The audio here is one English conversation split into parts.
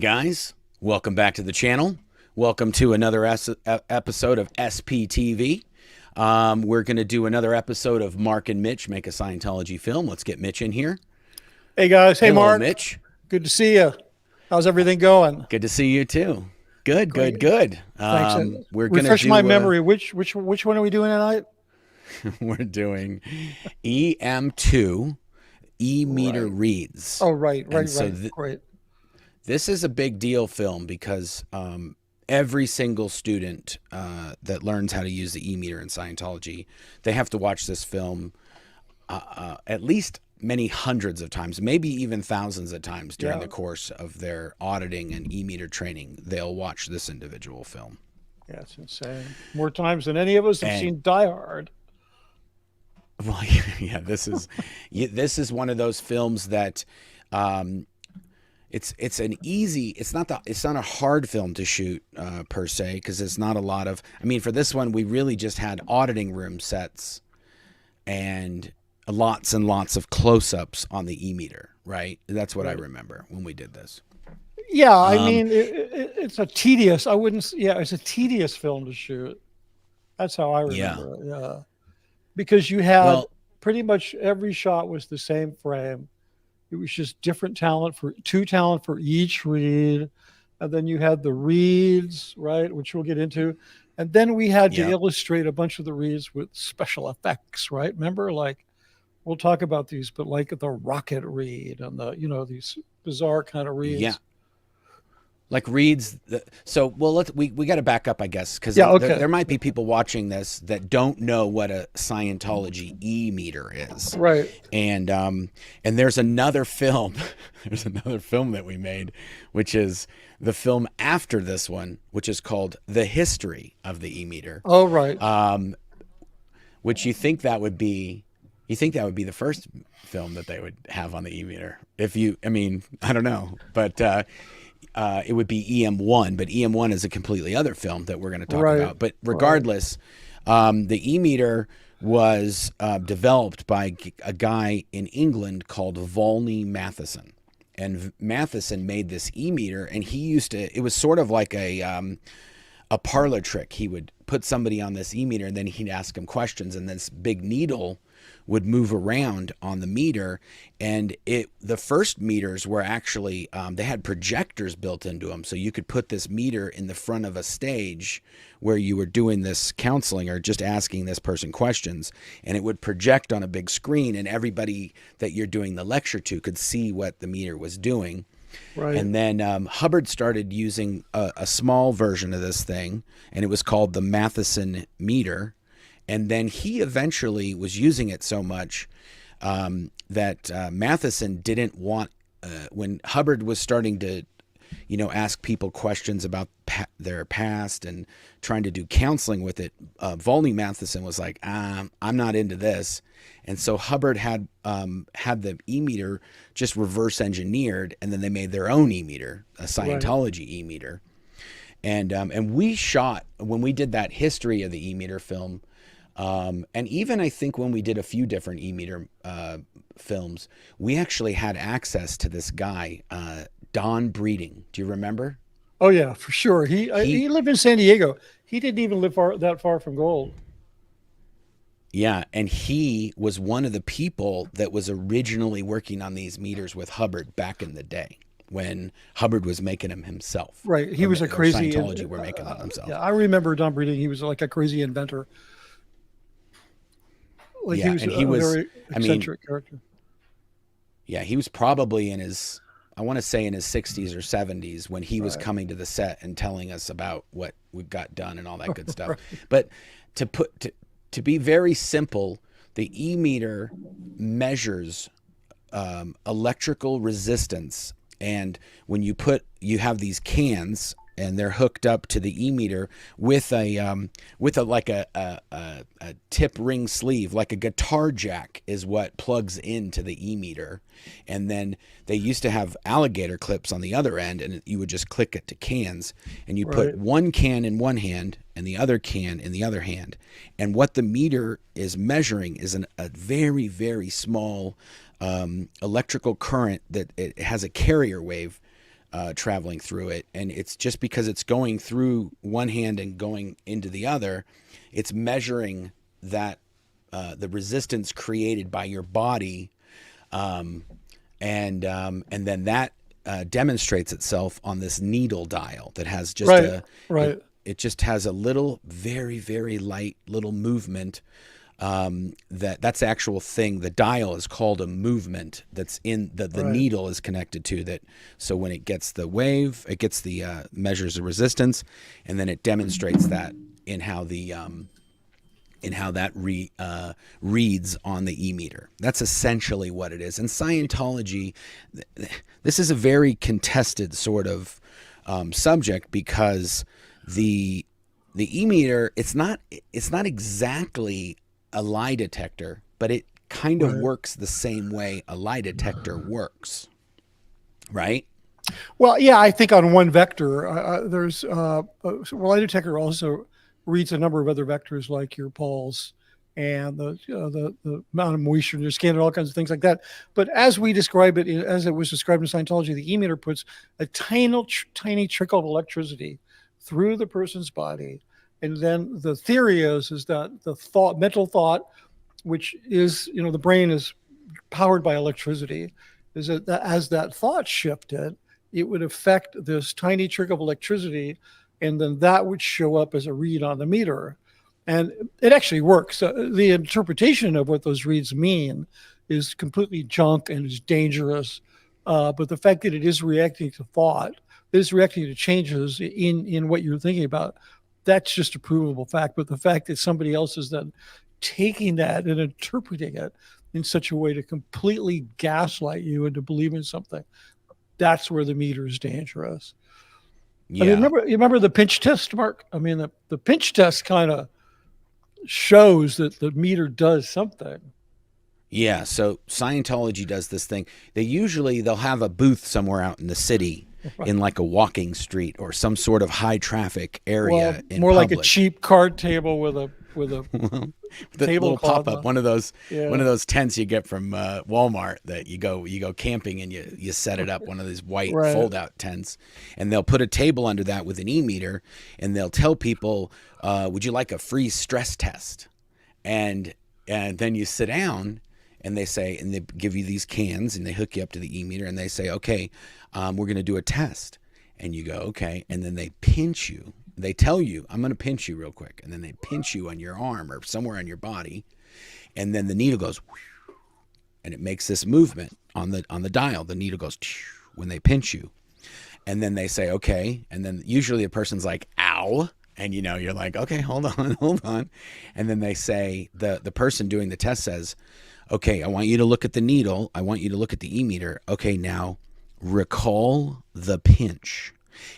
guys, welcome back to the channel. Welcome to another episode of SPTV. We're going to do another episode of Marc and Mitch Make a Scientology Film. Let's get Mitch in here. Hey guys. Hey, Hello, Marc. Mitch. Good to see you. How's everything going? Good to see you too. Good, Great. good. Thanks. We're going to refresh do my memory. Which one are we doing tonight? we're doing EM2 E-meter reads. Oh, right. So Great. This is a big deal film because every single student that learns how to use the e-meter in Scientology, they have to watch this film at least many hundreds of times, maybe even thousands of times during the course of their auditing and e-meter training. They'll watch this individual film. Yeah, it's insane. More times than any of us have seen Die Hard. Well, yeah, this is one of those films that it's not a hard film to shoot per se, because it's not a lot of, I mean, for this one we really just had auditing room sets and lots and lots of close-ups on the e-meter, right? That's what I remember when we did this. Yeah, I mean, it's a tedious, it's a tedious film to shoot. That's how I remember it. Yeah. Because you had pretty much every shot was the same frame. It was just different talent for each read. And then you had the reads, right, which we'll get into. And then we had to illustrate a bunch of the reads with special effects, right? Remember, like, we'll talk about these, but like the rocket read and these bizarre kind of reads. Yeah. Like reads. We got to back up, I guess, because there might be people watching this that don't know what a Scientology e-meter is. Right. And there's another film, that we made, which is the film after this one, which is called The History of the E-meter. Oh, right. Which you think that would be the first film that they would have on the e-meter. I don't know, but it would be EM1, but EM1 is a completely other film that we're going to talk about. But regardless, the e-meter was developed by a guy in England called Volney Matheson. And Matheson made this e-meter, and it was sort of like a parlor trick. He would put somebody on this e-meter, and then he'd ask them questions, and this big needle would move around on the meter. And the first meters were actually, they had projectors built into them. So you could put this meter in the front of a stage where you were doing this counseling or just asking this person questions, and it would project on a big screen, and everybody that you're doing the lecture to could see what the meter was doing. Right. And then Hubbard started using a small version of this thing, and it was called the Matheson meter. And then he eventually was using it so much that Matheson didn't want, when Hubbard was starting to, ask people questions about their past and trying to do counseling with it, Volney Matheson was like, I'm not into this. And so Hubbard had the e-meter just reverse engineered, and then they made their own e-meter, a Scientology e-meter. And we shot, when we did that history of the e-meter film, and even I think when we did a few different e-meter films, we actually had access to this guy, Don Breeding. Do you remember? Oh yeah, for sure. He lived in San Diego. He didn't even live that far from gold. Yeah, and he was one of the people that was originally working on these meters with Hubbard back in the day, when Hubbard was making them himself. Right. He was a crazy Scientology were making them themselves. Yeah, I remember Don Breeding. He was like a crazy inventor. Like he was a very eccentric character. Yeah, he was probably in his 60s or 70s when he was coming to the set and telling us about what we got done and all that good stuff. But to be very simple, the e-meter measures electrical resistance, and when you have these cans, and they're hooked up to the e-meter with a tip ring sleeve, like a guitar jack is what plugs into the e-meter. And then they used to have alligator clips on the other end, and you would just click it to cans, and you put one can in one hand and the other can in the other hand. And what the meter is measuring is a very, very small electrical current that it has a carrier wave traveling through it, and it's just because it's going through one hand and going into the other, it's measuring that the resistance created by your body, and then that demonstrates itself on this needle dial that has just it just has a little, very, very light little movement. That's the actual thing. The dial is called a movement that's in the needle is connected to that. So when it gets the wave, it gets the measures the resistance, and then it demonstrates that in how that reads on the e-meter. That's essentially what it is. And Scientology, this is a very contested sort of subject, because the e-meter, it's not exactly a lie detector, but it kind of works the same way a lie detector works, right? Well, yeah, I think on one vector, there's a lie detector also reads a number of other vectors like your pulse and the amount of moisture in your skin and all kinds of things like that. But as we describe it, as it was described in Scientology, the e-meter puts a tiny trickle of electricity through the person's body. And then the theory is that the mental thought, which is, the brain is powered by electricity, is that as that thought shifted, it would affect this tiny trickle of electricity, and then that would show up as a read on the meter. And it actually works. The interpretation of what those reads mean is completely junk and is dangerous. But the fact that it is reacting to thought, it is reacting to changes in what you're thinking about, that's just a provable fact. But the fact that somebody else is then taking that and interpreting it in such a way to completely gaslight you into believing something, that's where the meter is dangerous. Yeah. I mean, you remember the pinch test, Marc? I mean, the pinch test kind of shows that the meter does something. Yeah. So Scientology does this thing. They'll have a booth somewhere out in the city, in like a walking street or some sort of high traffic area. Well, more like a cheap card table with a the little pop up, one of those tents you get from Walmart that you go camping and you set it up, one of these white fold out tents, and they'll put a table under that with an e-meter, and they'll tell people, would you like a free stress test? And then you sit down, and they say, and they give you these cans, and they hook you up to the e-meter, and they say, okay, we're going to do a test. And you go, okay. And then they pinch you. They tell you, I'm going to pinch you real quick. And then they pinch you on your arm or somewhere on your body. And then the needle goes, and it makes this movement on the dial. The needle goes when they pinch you. And then they say, okay. And then usually a person's like, ow. And you're like, okay, hold on. And then they say, the person doing the test says, okay, I want you to look at the needle. I want you to look at the e-meter. Okay, now recall the pinch.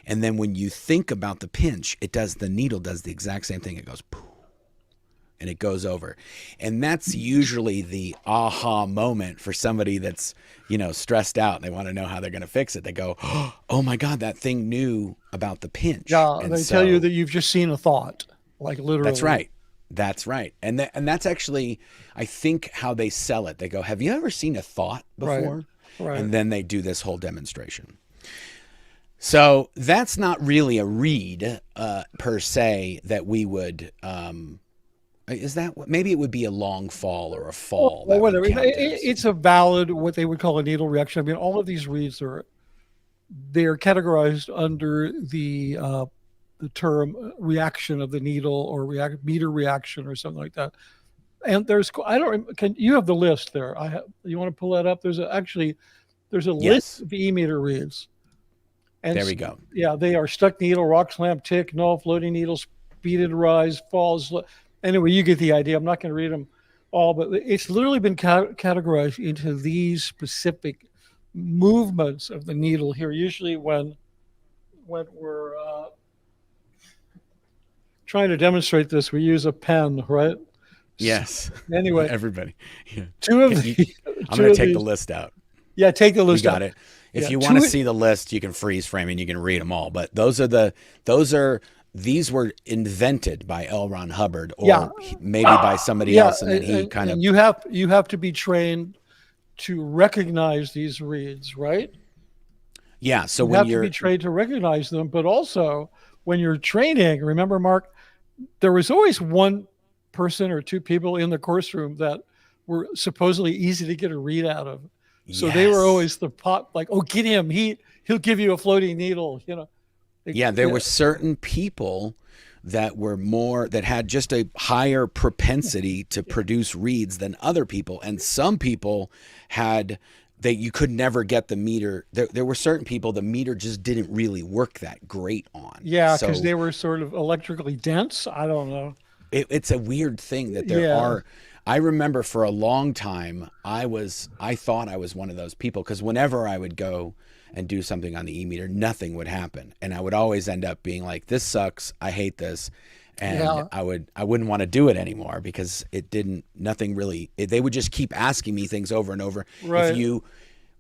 And then when you think about the pinch, the needle does the exact same thing. It goes poof, and it goes over. And that's usually the aha moment for somebody that's, stressed out and they want to know how they're going to fix it. They go, oh my God, that thing knew about the pinch. Yeah, and they tell you that you've just seen a thought, like literally. That's right. And that's actually, I think, how they sell it. They go, have you ever seen a thought before? Right. And then they do this whole demonstration. So that's not really a read per se that we would, is that, maybe it would be a long fall or a fall. Well, whatever. It's a valid, what they would call a needle reaction. I mean, all of these reads they're categorized under the term reaction of the needle or meter reaction or something like that. And you have the list there. You want to pull that up? There's a list of e-meter reads. And there we go. Yeah, they are stuck needle, rock slam, tick, null, floating needle, speeded rise, falls. Anyway, you get the idea. I'm not going to read them all, but it's literally been categorized into these specific movements of the needle here. Usually when we're trying to demonstrate this, we use a pen, right? Yes. Anyway, everybody. Yeah. I'm going to take the list out. Yeah, take the list out. You got it. If you want to see the list, you can freeze frame and you can read them all. But these were invented by L. Ron Hubbard, or maybe by somebody else, and then he kind of. You have to be trained to recognize these reads, right? Yeah. So You when have to you're, be trained to recognize them, but also when you're training, remember, Mark, there was always one person or two people in the course room that were supposedly easy to get a read out of. So they were yes. always the pop, like, oh, get him. He'll give you a floating needle, you know. Yeah, there were certain people that had just a higher propensity to produce reads than other people, and some people had that you could never get the meter. There were certain people the meter just didn't really work that great on. Yeah, because So they were sort of electrically dense. I don't know. it's a weird thing that there Yeah. are. I remember for a long time I thought I was one of those people, because whenever I would go and do something on the e-meter, nothing would happen, and I would always end up being like, this sucks, I hate this, and Yeah. I wouldn't want to do it anymore because nothing really, they would just keep asking me things over and over. Right.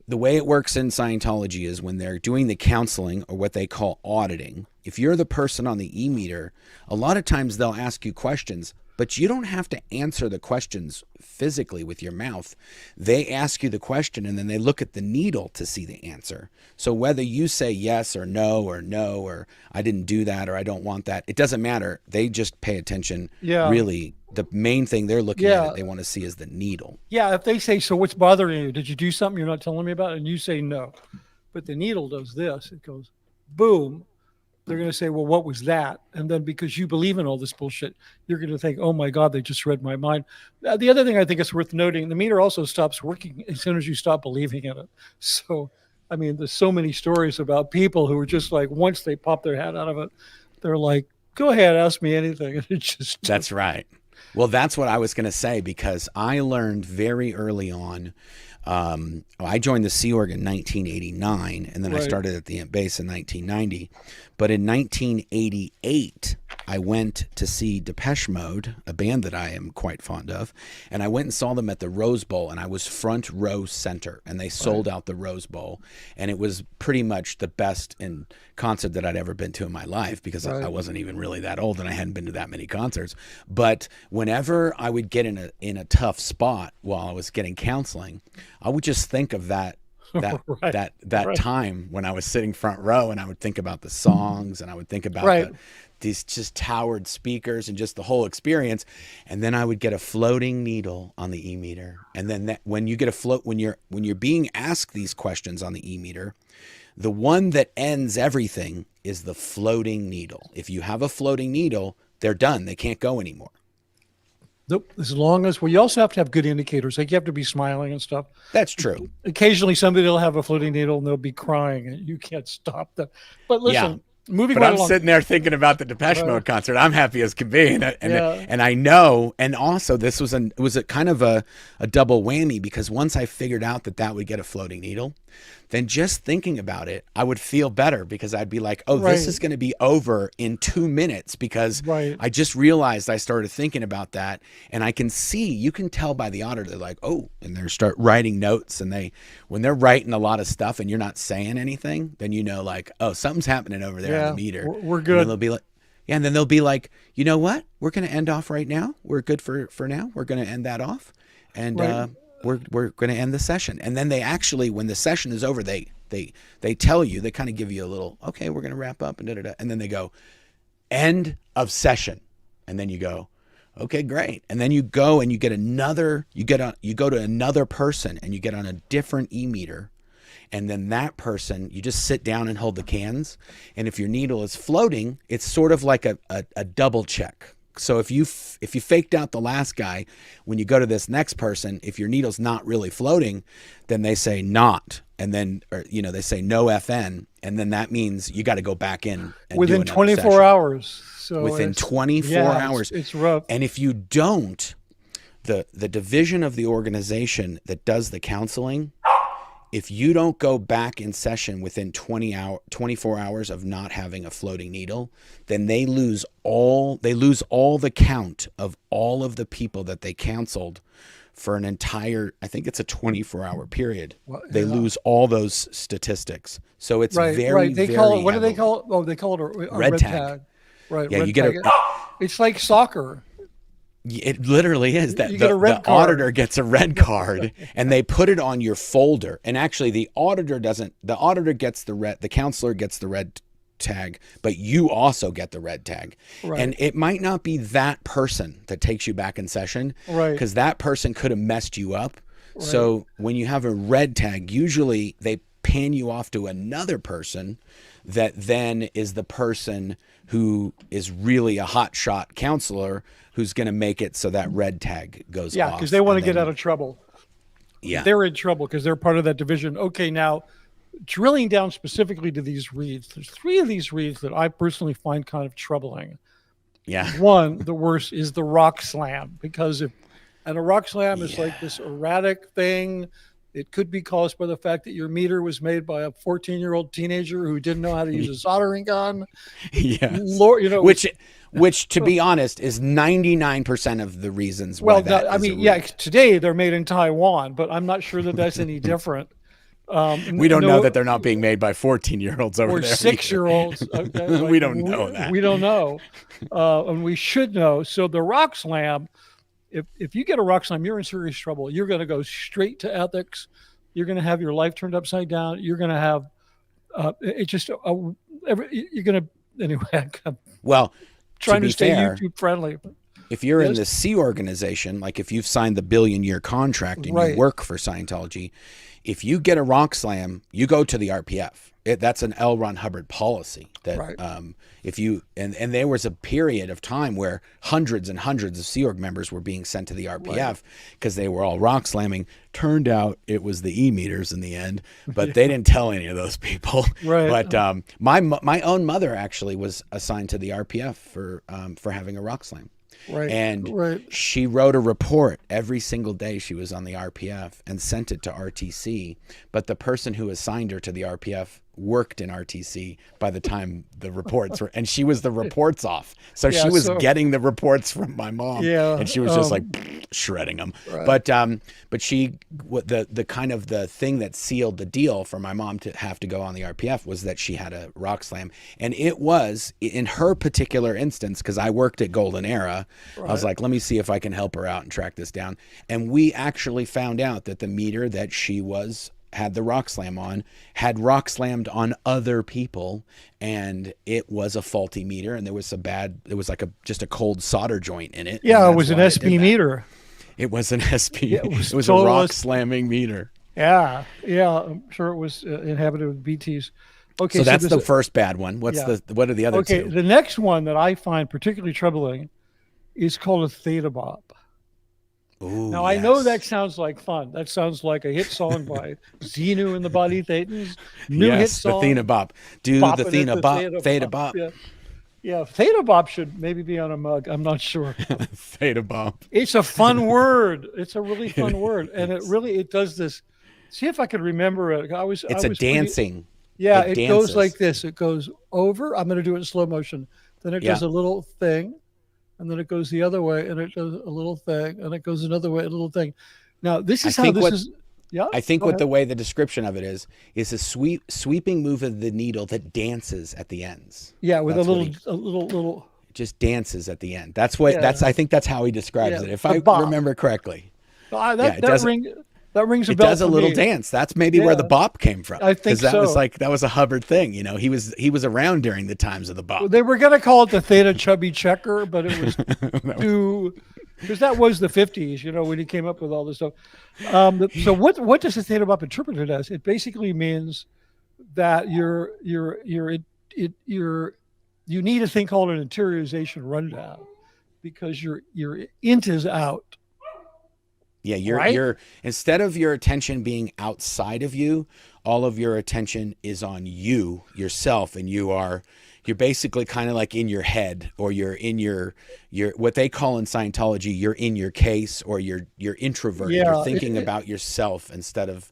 The way it works in Scientology is when they're doing the counseling, or what they call auditing, if you're the person on the e-meter, a lot of times they'll ask you questions, but you don't have to answer the questions physically with your mouth. They ask you the question, and then they look at the needle to see the answer. So whether you say yes or no, or I didn't do that, or I don't want that, it doesn't matter. They just pay attention. Yeah. Really, the main thing they're looking at, they want to see, is the needle. Yeah. If they say, so what's bothering you? Did you do something you're not telling me about? And you say no. But the needle does this. It goes boom. They're going to say, well, what was that? And then because you believe in all this bullshit, you're going to think, oh my God, they just read my mind. The other thing I think is worth noting, the meter also stops working as soon as you stop believing in it. So, I mean, there's so many stories about people who are just like, once they pop their head out of it, they're like, go ahead, ask me anything. And it's just. That's right. Well, that's what I was going to say, because I learned very early on. I joined the Sea Org in 1989, and then I started at the base in 1990. But in 1988, I went to see Depeche Mode, a band that I am quite fond of, and I went and saw them at the Rose Bowl, and I was front row center, and they sold out the Rose Bowl, and it was pretty much the best in concert that I'd ever been to in my life, because I wasn't even really that old, and I hadn't been to that many concerts. But whenever I would get in a tough spot while I was getting counseling, I would just think of that time when I was sitting front row, and I would think about the songs, and I would think about these just towered speakers and just the whole experience. And then I would get a floating needle on the e-meter. And then when you get when you're being asked these questions on the e-meter, the one that ends everything is the floating needle. If you have a floating needle, they're done. They can't go anymore. Nope. As long as, well, you also have to have good indicators. Like you have to be smiling and stuff. That's true. Occasionally somebody will have a floating needle and they'll be crying and you can't stop them. But listen, moving right along. Sitting there thinking about the Depeche Mode concert. I'm happy as can be. And I know, and also this was a kind of a double whammy, because once I figured out that would get a floating needle, then just thinking about it, I would feel better, because I'd be like, oh, this is going to be over in 2 minutes, because I just realized I started thinking about that. And I can see, you can tell by the auditor, they're like, oh, and they start writing notes, and when they're writing a lot of stuff and you're not saying anything, then you know, like, oh, something's happening over there on the meter. We're good. And they'll be like, and then they'll be like, you know what? We're going to end off right now. We're good for now. We're going to end that off. And, we're going to end the session. And then they actually, when the session is over, they tell you, they kind of give you a little, okay, we're going to wrap up, and and then they go, end of session. And then you go, okay, great. And then you go and you go to another person, and you get on a different e-meter. And then that person, you just sit down and hold the cans. And if your needle is floating, it's sort of like a double check. So if you faked out the last guy, when you go to this next person, if your needle's not really floating, then they say not, and then they say no FN, and then that means you got to go back in and within do 24 session. Hours. So within 24 hours, it's rough. And if you don't, the division of the organization that does the counseling, if you don't go back in session within 24 hours of not having a floating needle, then they lose all the count of all of the people that they counseled for an entire, I think it's a 24-hour period. They lose all those statistics. So it's very, They very call it, what heavily. do they call it? Oh, they call it a red tag. Right. Yeah, red you get tag. It's like soccer. It literally is that You get a red the card. auditor gets a red card and they put it on your folder. And actually the auditor doesn't, the auditor gets the red, the counselor gets the red tag, but you also get the red tag. Right. And it might not be that person that takes you back in session, right? Because that person could have messed you up. Right. So when you have a red tag, usually they pan you off to another person that then is the person who is really a hotshot counselor who's going to make it so that red tag goes off. Yeah, because they want to get out of trouble. Yeah. They're in trouble because they're part of that division. Okay, now drilling down specifically to these reads, there's 3 of these reads that I personally find kind of troubling. Yeah. One, the worst, is the rock slam, because a rock slam is like this erratic thing. It could be caused by the fact that your meter was made by a 14-year-old teenager who didn't know how to use a soldering gun. Yes. Lord, you know, which to be honest is 99% of the reasons why that I mean, yeah, today they're made in Taiwan, but I'm not sure that that's any different. We don't know that they're not being made by 14-year-olds over or there. Or 6-year-olds. Okay, like, we don't know that. We don't know. And we should know. So the rock slam, if you get a rock slam, you're in serious trouble. You're going to go straight to ethics. You're going to have your life turned upside down. You're going to have you're going to, anyway. Well, trying to stay fair, YouTube friendly. If you're in the C organization, like if you've signed the billion-year contract and you work for Scientology, if you get a rock slam, you go to the RPF. That's an L. Ron Hubbard policy. That if you and there was a period of time where hundreds and hundreds of Sea Org members were being sent to the RPF because they were all rock slamming. Turned out it was the e-meters in the end, but they didn't tell any of those people. Right. But my own mother actually was assigned to the RPF for having a rock slam. Right. And she wrote a report every single day she was on the RPF and sent it to RTC. But the person who assigned her to the RPF worked in RTC by the time the reports were, and she was the reports off. So she was getting the reports from my mom, and she was just like shredding them. Right. But she, the kind of the thing that sealed the deal for my mom to have to go on the RPF was that she had a rock slam. And it was in her particular instance, because I worked at Golden Era, I was like, let me see if I can help her out and track this down. And we actually found out that the meter that she had the rock slam on had rock slammed on other people, and it was a faulty meter, and there was like just a cold solder joint in it. Yeah, it was an SP meter. It was an SP. Yeah, it was a rock slamming meter. Yeah, I'm sure it was inhabited with BTs. Okay, so that's the first bad one. What are the other two? Okay, the next one that I find particularly troubling is called a theta bop. Ooh, now, I know that sounds like fun. That sounds like a hit song by Xenu and the Body Thetans. Hit song. The Theta Bop. Do the Theta Bop. Theta Bop. Yeah, Theta Bop should maybe be on a mug. I'm not sure. Theta Bop. It's a fun word. It's a really fun word. And it does this. See if I could remember it. It's a dancing. It goes like this. It goes over. I'm going to do it in slow motion. Then it does a little thing. And then it goes the other way, and it does a little thing, and it goes another way, a little thing. Now, this is how this is. Yeah. I think the way the description of it is a sweeping move of the needle that dances at the ends. Yeah, with a little. Just dances at the end. That's what. I think that's how he describes it. If I remember correctly. That rings a bell. It does a little dance. That's maybe where the bop came from. I think that was a Hubbard thing. You know, he was around during the times of the bop. Well, they were going to call it the Theta Chubby Checker, but it was because that was the 50s. You know, when he came up with all this stuff. So what does the Theta Bop interpreted as? It basically means that you need a thing called an interiorization rundown because your int is out. Yeah, you're instead of your attention being outside of you, all of your attention is on yourself, and you're basically kind of like in your head, or you're in your what they call in Scientology, you're in your case, or you're introverted. You're thinking about yourself instead of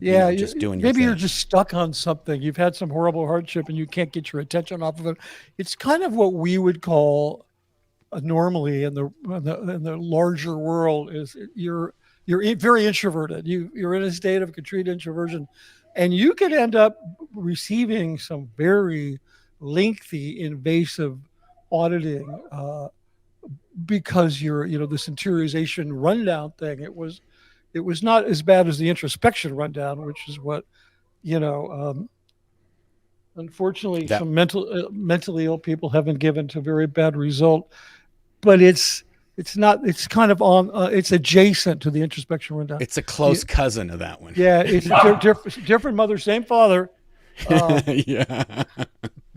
just doing your maybe thing. You're just stuck on something. You've had some horrible hardship and you can't get your attention off of it. It's kind of what we would call normally in the larger world is you're very introverted. You're in a state of complete introversion, and you could end up receiving some very lengthy invasive auditing because this interiorization rundown thing. It was not as bad as the introspection rundown, which is what unfortunately That some mentally ill people have been given to very bad result. But it's not. It's kind of on. It's adjacent to the introspection rundown. it's a close cousin of that one. Yeah, it's different mother, same father. Yeah.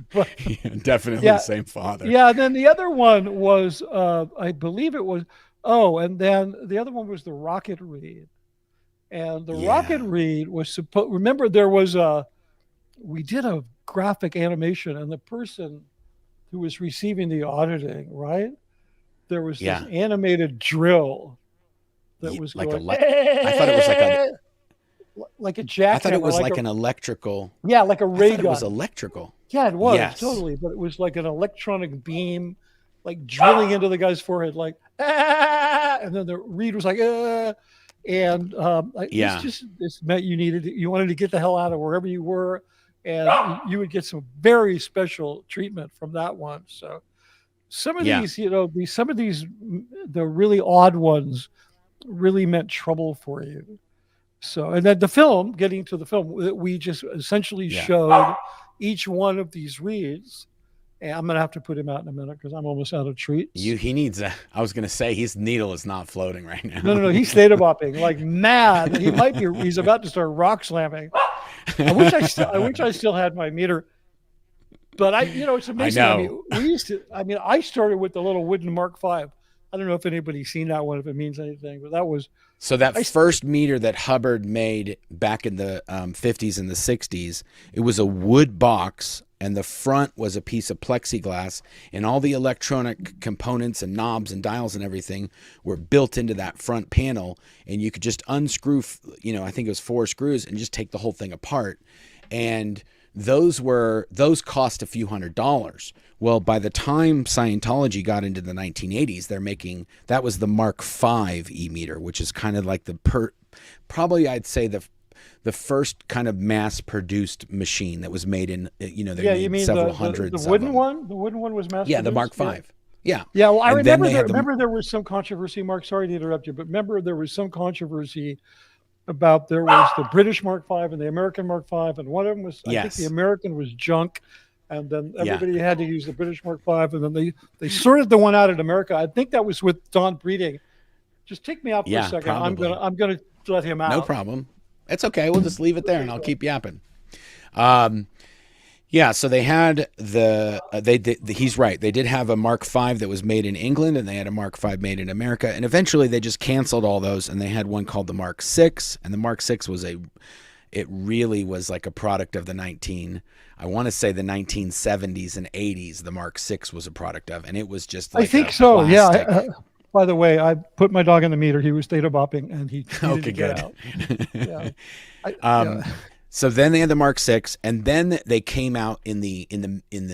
But, yeah, definitely the same father. Yeah, and then the other one was, I believe it was, and then the other one was the rocket read. And the rocket read was remember there was we did a graphic animation, and the person who was receiving the auditing, right? There was this animated drill that was like going, I thought it was like a jackhammer. I thought it was like an electrical. Yeah, like a ray gun. It was electrical. Yeah, it was totally, but it was like an electronic beam, like drilling into the guy's forehead, like and then the read was like and this meant you wanted to get the hell out of wherever you were, and you would get some very special treatment from that one. So some of these, the really odd ones, really meant trouble for you. So, and then getting to the film, we just essentially showed each one of these reads. And I'm going to have to put him out in a minute because I'm almost out of treats. He needs I was going to say his needle is not floating right now. No. He's theta bopping like mad. He's about to start rock slamming. I wish I still had my meter. But it's amazing. I know. I started with the little wooden Mark V. I don't know if anybody's seen that one, if it means anything, but that was. So first meter that Hubbard made back in the 50s and the 60s, it was a wood box, and the front was a piece of plexiglass, and all the electronic components and knobs and dials and everything were built into that front panel, and you could just unscrew, I think it was 4 screws, and just take the whole thing apart. And those cost a few $100s. Well, by the time Scientology got into the 1980s, that was the Mark V e-meter, which is kind of like probably I'd say the first kind of mass-produced machine that was made in, you made several hundreds. The wooden one? The wooden one was mass-produced? Yeah, the Mark V. Yeah. Yeah, well, I remember there was some controversy, Mark, sorry to interrupt you, but remember there was some controversy about there was the British Mark V and the American Mark V, and one of them was, I think the American was junk, and then everybody had to use the British Mark V, and then they sorted the one out in America. I think that was with Don Breeding. Just take me out for a second. Probably. I'm gonna let him out. No problem. It's okay. We'll just leave it there, and I'll keep yapping. So they had he's right. They did have a Mark V that was made in England, and they had a Mark V made in America. And eventually they just canceled all those, and they had one called the Mark VI. And the Mark VI it really was like a product of the 1970s and 80s. The Mark VI was a product of, and it was just like, I think so. Plastic. Yeah. By the way, I put my dog in the meter. He was theta bopping, and he okay, good. Out. So then they had the Mark VI, and then they came out in the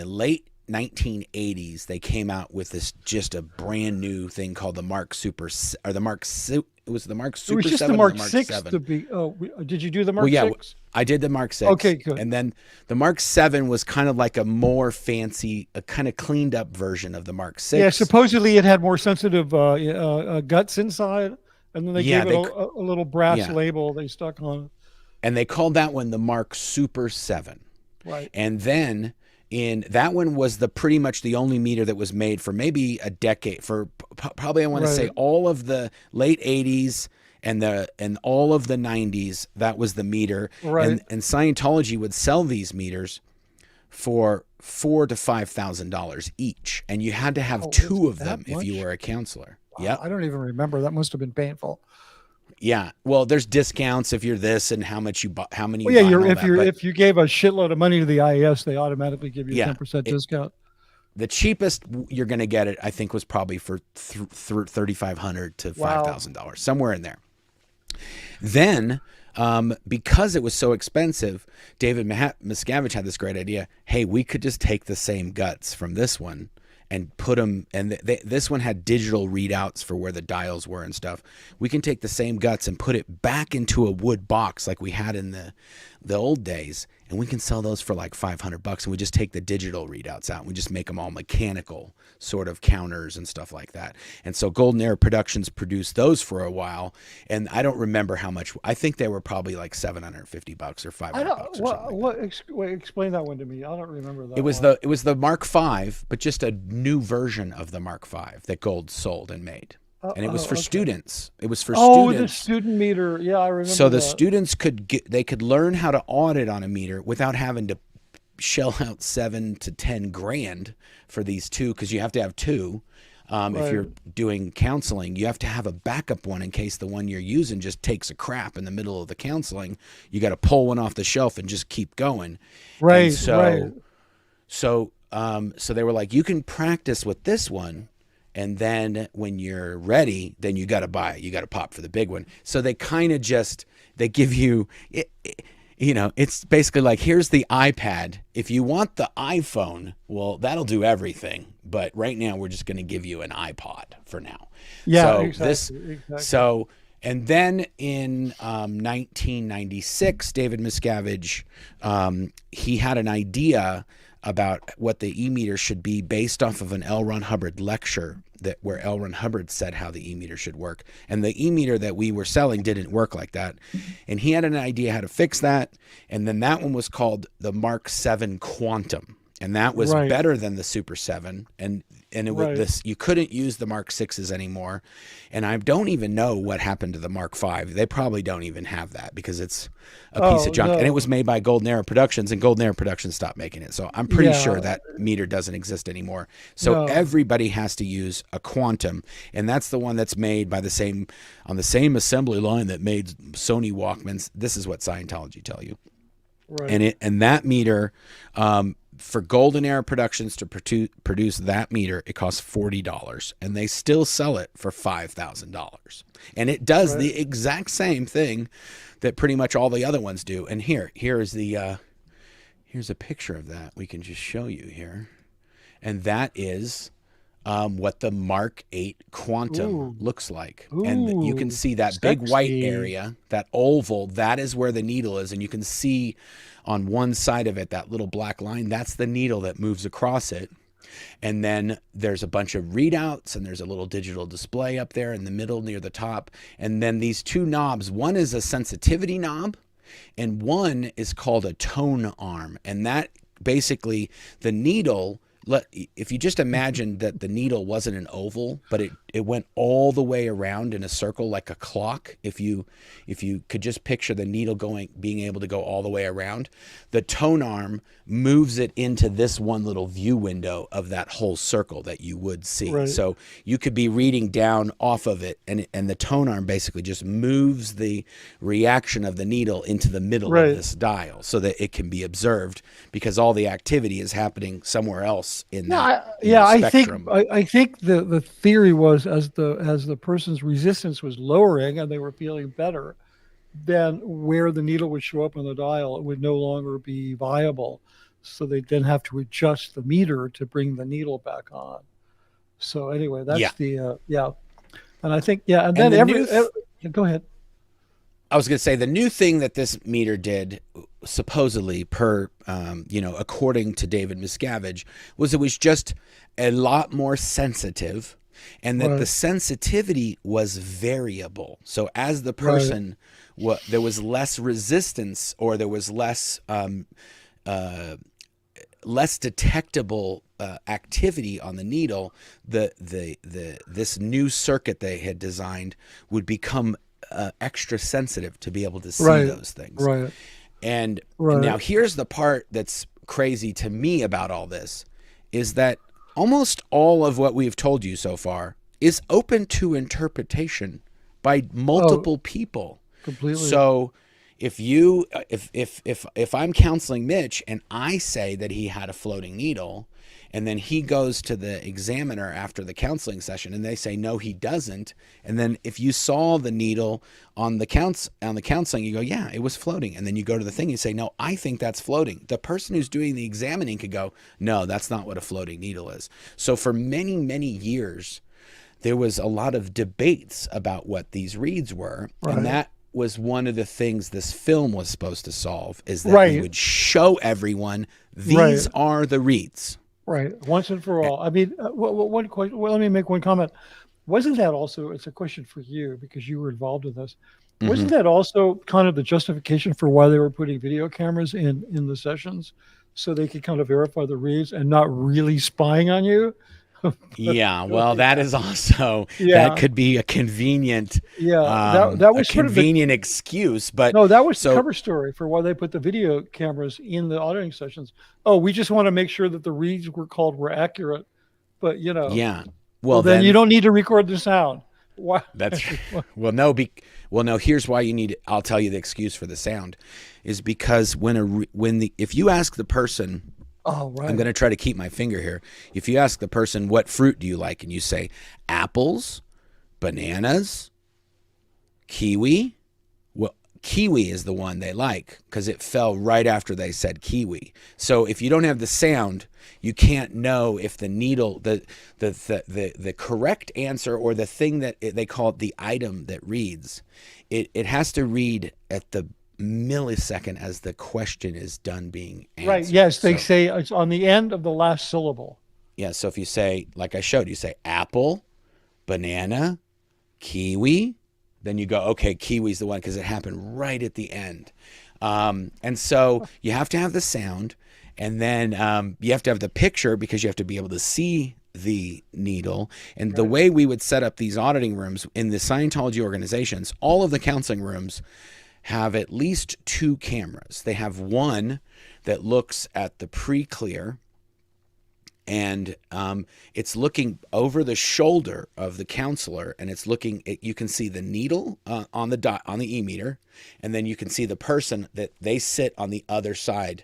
late 1980s. They came out with just a brand new thing called the Mark Super, or the Mark. It was the Mark Super 7. It was just the Mark 6 to be. Oh, did you do the Mark 6? I did the Mark 6. Okay, good. And then the Mark 7 was kind of like a more fancy, a kind of cleaned up version of the Mark 6. Yeah, supposedly it had more sensitive guts inside, and then they gave it a little brass label they stuck on it. And they called that one the Mark Super 7. Right. And then that one was pretty much the only meter that was made for maybe a decade, for probably I want to say all of the late 80s and all of the 90s. That was the meter. Right. And Scientology would sell these meters for $4,000 to $5,000 each, and you had to have 2 of them if you were a counselor. Wow, yeah, I don't even remember. That must have been painful. Yeah, well, there's discounts if you're this and how much you bought, how many. Well, yeah, if you gave a shitload of money to the IES, they automatically give you a 10% discount. The cheapest you're going to get it, I think, was probably for $3,500 to $5,000, somewhere in there. Then, because it was so expensive, David Miscavige had this great idea. Hey, we could just take the same guts from this one and put them, and this one had digital readouts for where the dials were and stuff. We can take the same guts and put it back into a wood box like we had in the old days, and we can sell those for like $500, and we just take the digital readouts out and we just make them all mechanical sort of counters and stuff like that. And so Golden Era Productions produced those for a while, and I don't remember how much. I think they were probably like $750 or $500 or something. Explain that one to me. I don't remember that. It was the Mark V, but just a new version of the Mark V that Gold sold and made. And it was for students. It was for students. The student meter. Yeah, I remember. So the students could learn how to audit on a meter without having to shell out $7,000 to $10,000 for these two, because you have to have two. If you're doing counseling, you have to have a backup one in case the one you're using just takes a crap in the middle of the counseling. You got to pull one off the shelf and just keep going. Right. So they were like, you can practice with this one, and then when you're ready, then you got to buy it. You got to pop for the big one. So they kind of they give you, it's basically like, here's the iPad. If you want the iPhone, well, that'll do everything. But right now, we're just going to give you an iPod for now. Yeah, so exactly. And then in 1996, David Miscavige, he had an idea about what the e-meter should be based off of an L. Ron Hubbard lecture where L. Ron Hubbard said how the e-meter should work. And the e-meter that we were selling didn't work like that. And he had an idea how to fix that. And then that one was called the Mark VII Quantum. And that was better than the Super 7. And it was this, you couldn't use the Mark 6s anymore. And I don't even know what happened to the Mark V. They probably don't even have that, because it's a piece of junk. And it was made by Golden Era Productions, and Golden Era Productions stopped making it. So I'm pretty sure that meter doesn't exist anymore. So everybody has to use a Quantum. And that's the one that's made by on the same assembly line that made Sony Walkmans. This is what Scientology tell you. Right. And that meter, for Golden Era Productions to produce that meter, it costs $40, and they still sell it for $5,000. And it does the exact same thing that pretty much all the other ones do. And here's a picture of that. We can just show you here. And that is what the Mark 8 Quantum looks like. And you can see that big white area, that oval, that is where the needle is. And you can see on one side of it, that little black line, that's the needle that moves across it. And then there's a bunch of readouts, and there's a little digital display up there in the middle near the top. And then these two knobs, one is a sensitivity knob, and one is called a tone arm. And that basically, the needle, if you just imagine that the needle wasn't an oval, but it went all the way around in a circle like a clock. If you could just picture the needle being able to go all the way around, the tone arm moves it into this one little view window of that whole circle that you would see. Right. So you could be reading down off of it, and the tone arm basically just moves the reaction of the needle into the middle of this dial, so that it can be observed, because all the activity is happening somewhere else in that spectrum. I think the theory was, as the person's resistance was lowering and they were feeling better, then where the needle would show up on the dial, it would no longer be viable. So they then have to adjust the meter to bring the needle back on. So anyway, that's and I think and then go ahead. I was going to say, the new thing that this meter did, supposedly according to David Miscavige, was it was just a lot more sensitive, and that the sensitivity was variable. So as the person, there was less resistance, or there was less detectable activity on the needle. This new circuit they had designed would become extra sensitive to be able to see those things. Right. And now here's the part that's crazy to me about all this, is that almost all of what we've told you so far is open to interpretation by multiple people. Completely. So if I'm counseling Mitch and I say that he had a floating needle, and then he goes to the examiner after the counseling session and they say, no, he doesn't. And then if you saw the needle on the counseling, you go, yeah, it was floating. And then you go to the thing and you say, no, I think that's floating. The person who's doing the examining could go, no, that's not what a floating needle is. So for many, many years, there was a lot of debates about what these reads were. And was one of the things this film was supposed to solve, is that Right. we would show everyone these Right. are the reads. Right. Once and for all. I mean, one question. Well, let me make one comment. Wasn't that also? It's a question for you because you were involved in this. Wasn't that also kind of the justification for why they were putting video cameras in the sessions, so they could kind of verify the reads and not really spying on you? Yeah, well, that is also, that Yeah. could be a convenient, Yeah. That a was sort of the convenient excuse, but no. That was the so cover story for why they put the video cameras in the auditing sessions. Oh, we just want to make sure that the reads were accurate. But yeah, well, then you don't need to record the sound. Why? that's well, no, here's why you need. I'll tell you the excuse for the sound, is because if you ask the person, Oh, right. I'm going to try to keep my finger here. If you ask the person, what fruit do you like? And you say apples, bananas, kiwi. Well, kiwi is the one they like because it fell right after they said kiwi. So if you don't have the sound, you can't know if the needle, the correct answer, or the thing that they call it, the item that reads, it has to read at the millisecond as the question is done being answered. Right. Yes, they say it's on the end of the last syllable. Yeah. So if you say, like I showed, you say apple, banana, kiwi, then you go, okay, kiwi's the one because it happened right at the end. And so you have to have the sound, and then you have to have the picture because you have to be able to see the needle. And the way we would set up these auditing rooms in the Scientology organizations, all of the counseling rooms have at least 2 cameras. They have one that looks at the pre-clear, and it's looking over the shoulder of the counselor, and it's looking at, you can see the needle on the e-meter, and then you can see the person that they sit on the other side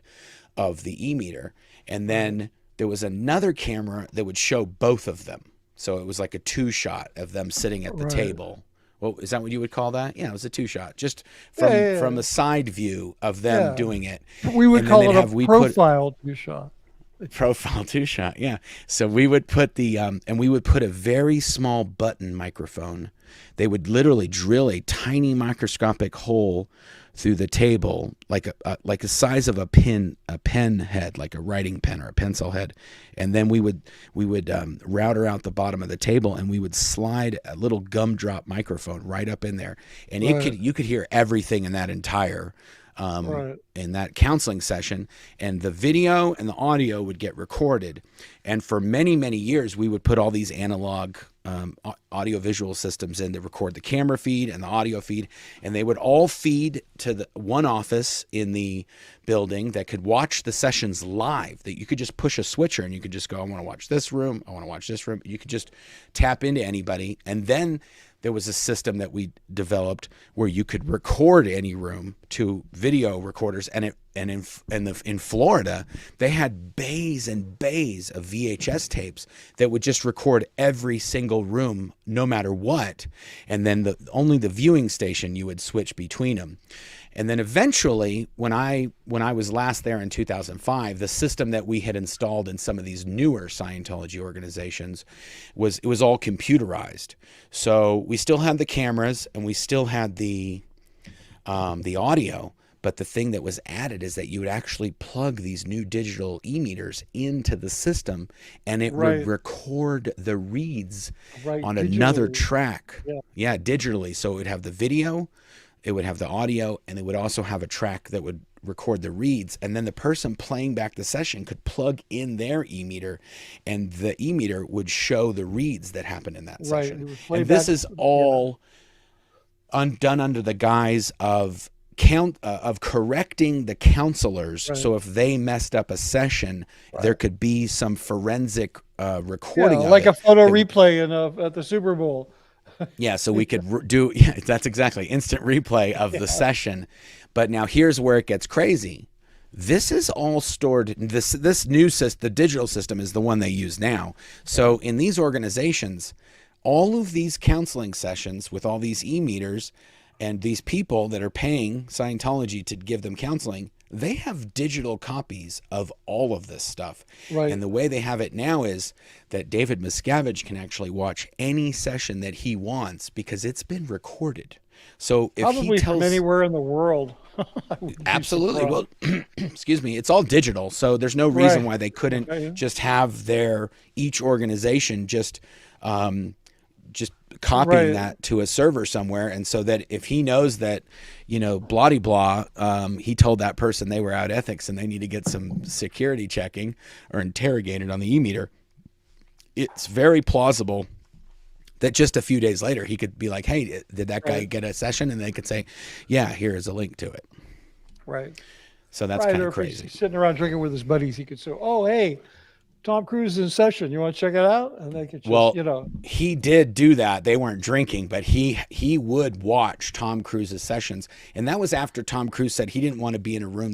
of the e-meter. And then there was another camera that would show both of them. So it was like a 2-shot of them sitting at the table. Well, is that what you would call that? Yeah, it was a 2-shot, just from a side view of them doing it. We would call it a profile 2-shot. Profile 2-shot, yeah. So we would put and we would put a very small button microphone. They would literally drill a tiny microscopic hole through the table, like a size of a pen head, like a writing pen or a pencil head, and then we would router out the bottom of the table, and we would slide a little gumdrop microphone right up in there, and you could hear everything in that entire in that counseling session, and the video and the audio would get recorded. And for many, many years, we would put all these analog audio-visual systems in to record the camera feed and the audio feed, and they would all feed to the one office in the building that could watch the sessions live, that you could just push a switcher and you could just go, I want to watch this room, I want to watch this room. You could just tap into anybody. And then there was a system that we developed where you could record any room to video recorders, and in Florida, they had bays and bays of VHS tapes that would just record every single room, no matter what. And then only the viewing station you would switch between them. And then eventually, when I was last there in 2005, the system that we had installed in some of these newer Scientology organizations was all computerized. So we still had the cameras and we still had the audio, but the thing that was added is that you would actually plug these new digital e-meters into the system, and it would record the reads on another track. Yeah, digitally. So it would have the video, it would have the audio, and it would also have a track that would record the reads. And then the person playing back the session could plug in their e-meter, and the e-meter would show the reads that happened in that session. And this is all done under the guise of correcting the counselors. So if they messed up a session, there could be some forensic recording of like a photo replay at the Super Bowl. Yeah, so we could do, that's exactly, instant replay of the session. But now here's where it gets crazy. This is all stored, this new system, the digital system is the one they use now. So in these organizations, all of these counseling sessions with all these e-meters and these people that are paying Scientology to give them counseling, they have digital copies of all of this stuff. And the way they have it now is that David Miscavige can actually watch any session that he wants because it's been recorded. So if he Probably from tells, anywhere in the world. I wouldn't be absolutely, surprised. well, excuse me, it's all digital, so there's no reason Right. why they couldn't Okay. Yeah. just have their each organization um, just copying Right. that to a server somewhere, and so that if he knows that, blah de blah, he told that person they were out ethics and they need to get some security checking or interrogated on the e-meter, it's very plausible that just a few days later he could be like, hey, did that guy Right. get a session? And they could say, yeah, here is a link to it. Right. So that's Right. kind Or of if he's crazy. sitting around drinking with his buddies, he could say, "Oh, hey, Tom Cruise is in session. You want to check it out?" And they could just, Well, he did do that. They weren't drinking, but he would watch Tom Cruise's sessions, and that was after Tom Cruise said he didn't want to be in a room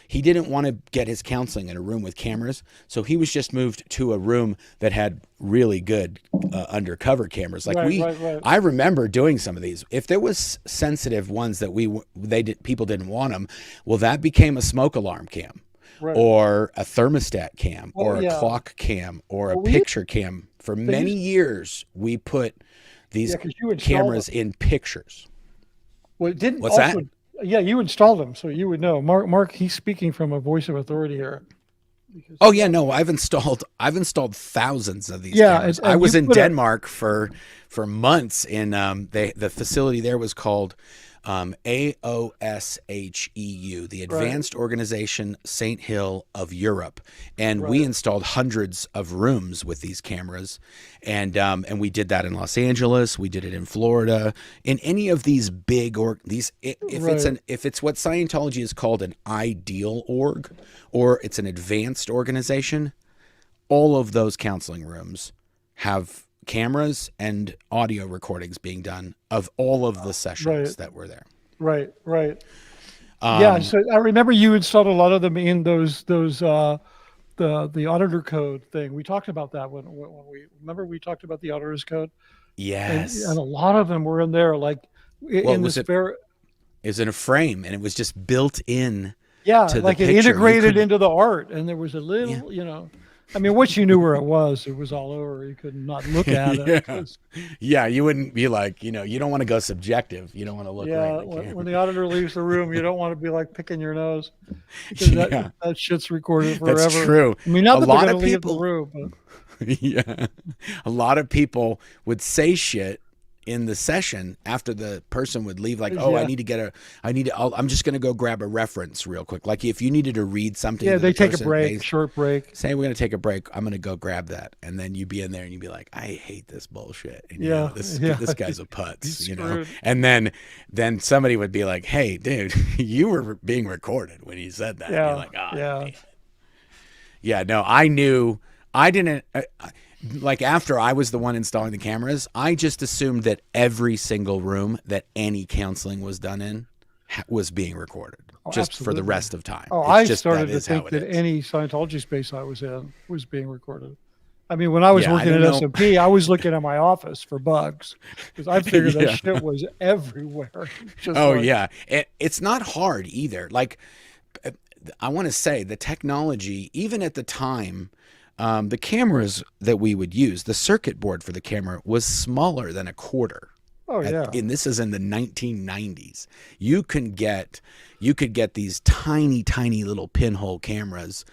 he didn't want to get his counseling in a room with cameras, so he was just moved to a room that had really good undercover cameras. Like right. I remember doing some of these. If there was sensitive ones that people didn't want them, well, that became a smoke alarm cam, Right. or a thermostat cam, Well, or a yeah. clock cam, or a Well, picture cam. For many years, we put these because you installed cameras them. in pictures. Well, it didn't What's that? also. Yeah, you installed them, so you would know. Mark, he's speaking from a voice of authority here. Oh yeah, no, I've installed thousands of these Yeah, cameras. and I was you in put a Denmark for months, and the facility there was called AOSHEU, the right, Advanced Organization St. Hill of Europe, and we right, installed hundreds of rooms with these cameras, and we did that in Los Angeles, we did it in Florida, in any of these big right, if it's what Scientology is called an ideal org, or it's an advanced organization, all of those counseling rooms have cameras and audio recordings being done of all of the sessions right, that were there. right. Yeah, Um, so I remember you installed a lot of them in those the auditor code thing. We talked about that when we remember we talked about the auditor's code, and yes. a lot of them were in there, like Well, in this very it was in a frame, and it was just built in yeah, to the like it picture. You integrated could, into the art, and there was a yeah, little, I mean, once you knew where it was all over. You could not look at it. yeah, yeah. You wouldn't be like, you don't want to go subjective. You don't want to look right in Yeah, the when camera. the auditor leaves the room, you don't want to be like picking your nose because Yeah, that shit's recorded that's forever. true. I mean, not A that they're lot going of to leave the people, room, but yeah, a lot of people would say shit in the session after the person would leave, like, oh, yeah, I'm just going to go grab a reference real quick. Like if you needed to read something yeah, to they the take a person, break, short break. say we're going to take a break, I'm going to go grab that, and then you'd be in there and you'd be like, I hate this bullshit, and Yeah, yeah, this guy's a he's putz, screwed. and then somebody would be like, hey dude, you were being recorded when you said that, and you're Yeah, like, oh, yeah, yeah, no, I knew. I didn't like after I was the one installing the cameras, I just assumed that every single room that any counseling was done in was being recorded oh, just for the absolutely. rest of time. Oh, It's I just started that to is how think it that is. any Scientology space I was in was being recorded. I mean, when I was Yeah, I working don't at know. S&P, I was looking at my office for bugs because I figured that Yeah. shit was everywhere. Just Oh like, yeah. It's not hard either. Like I want to say the technology, even at the time, the cameras that we would use, the circuit board for the camera was smaller than a quarter. oh yeah, And this is in the 1990s. You could get these tiny little pinhole cameras,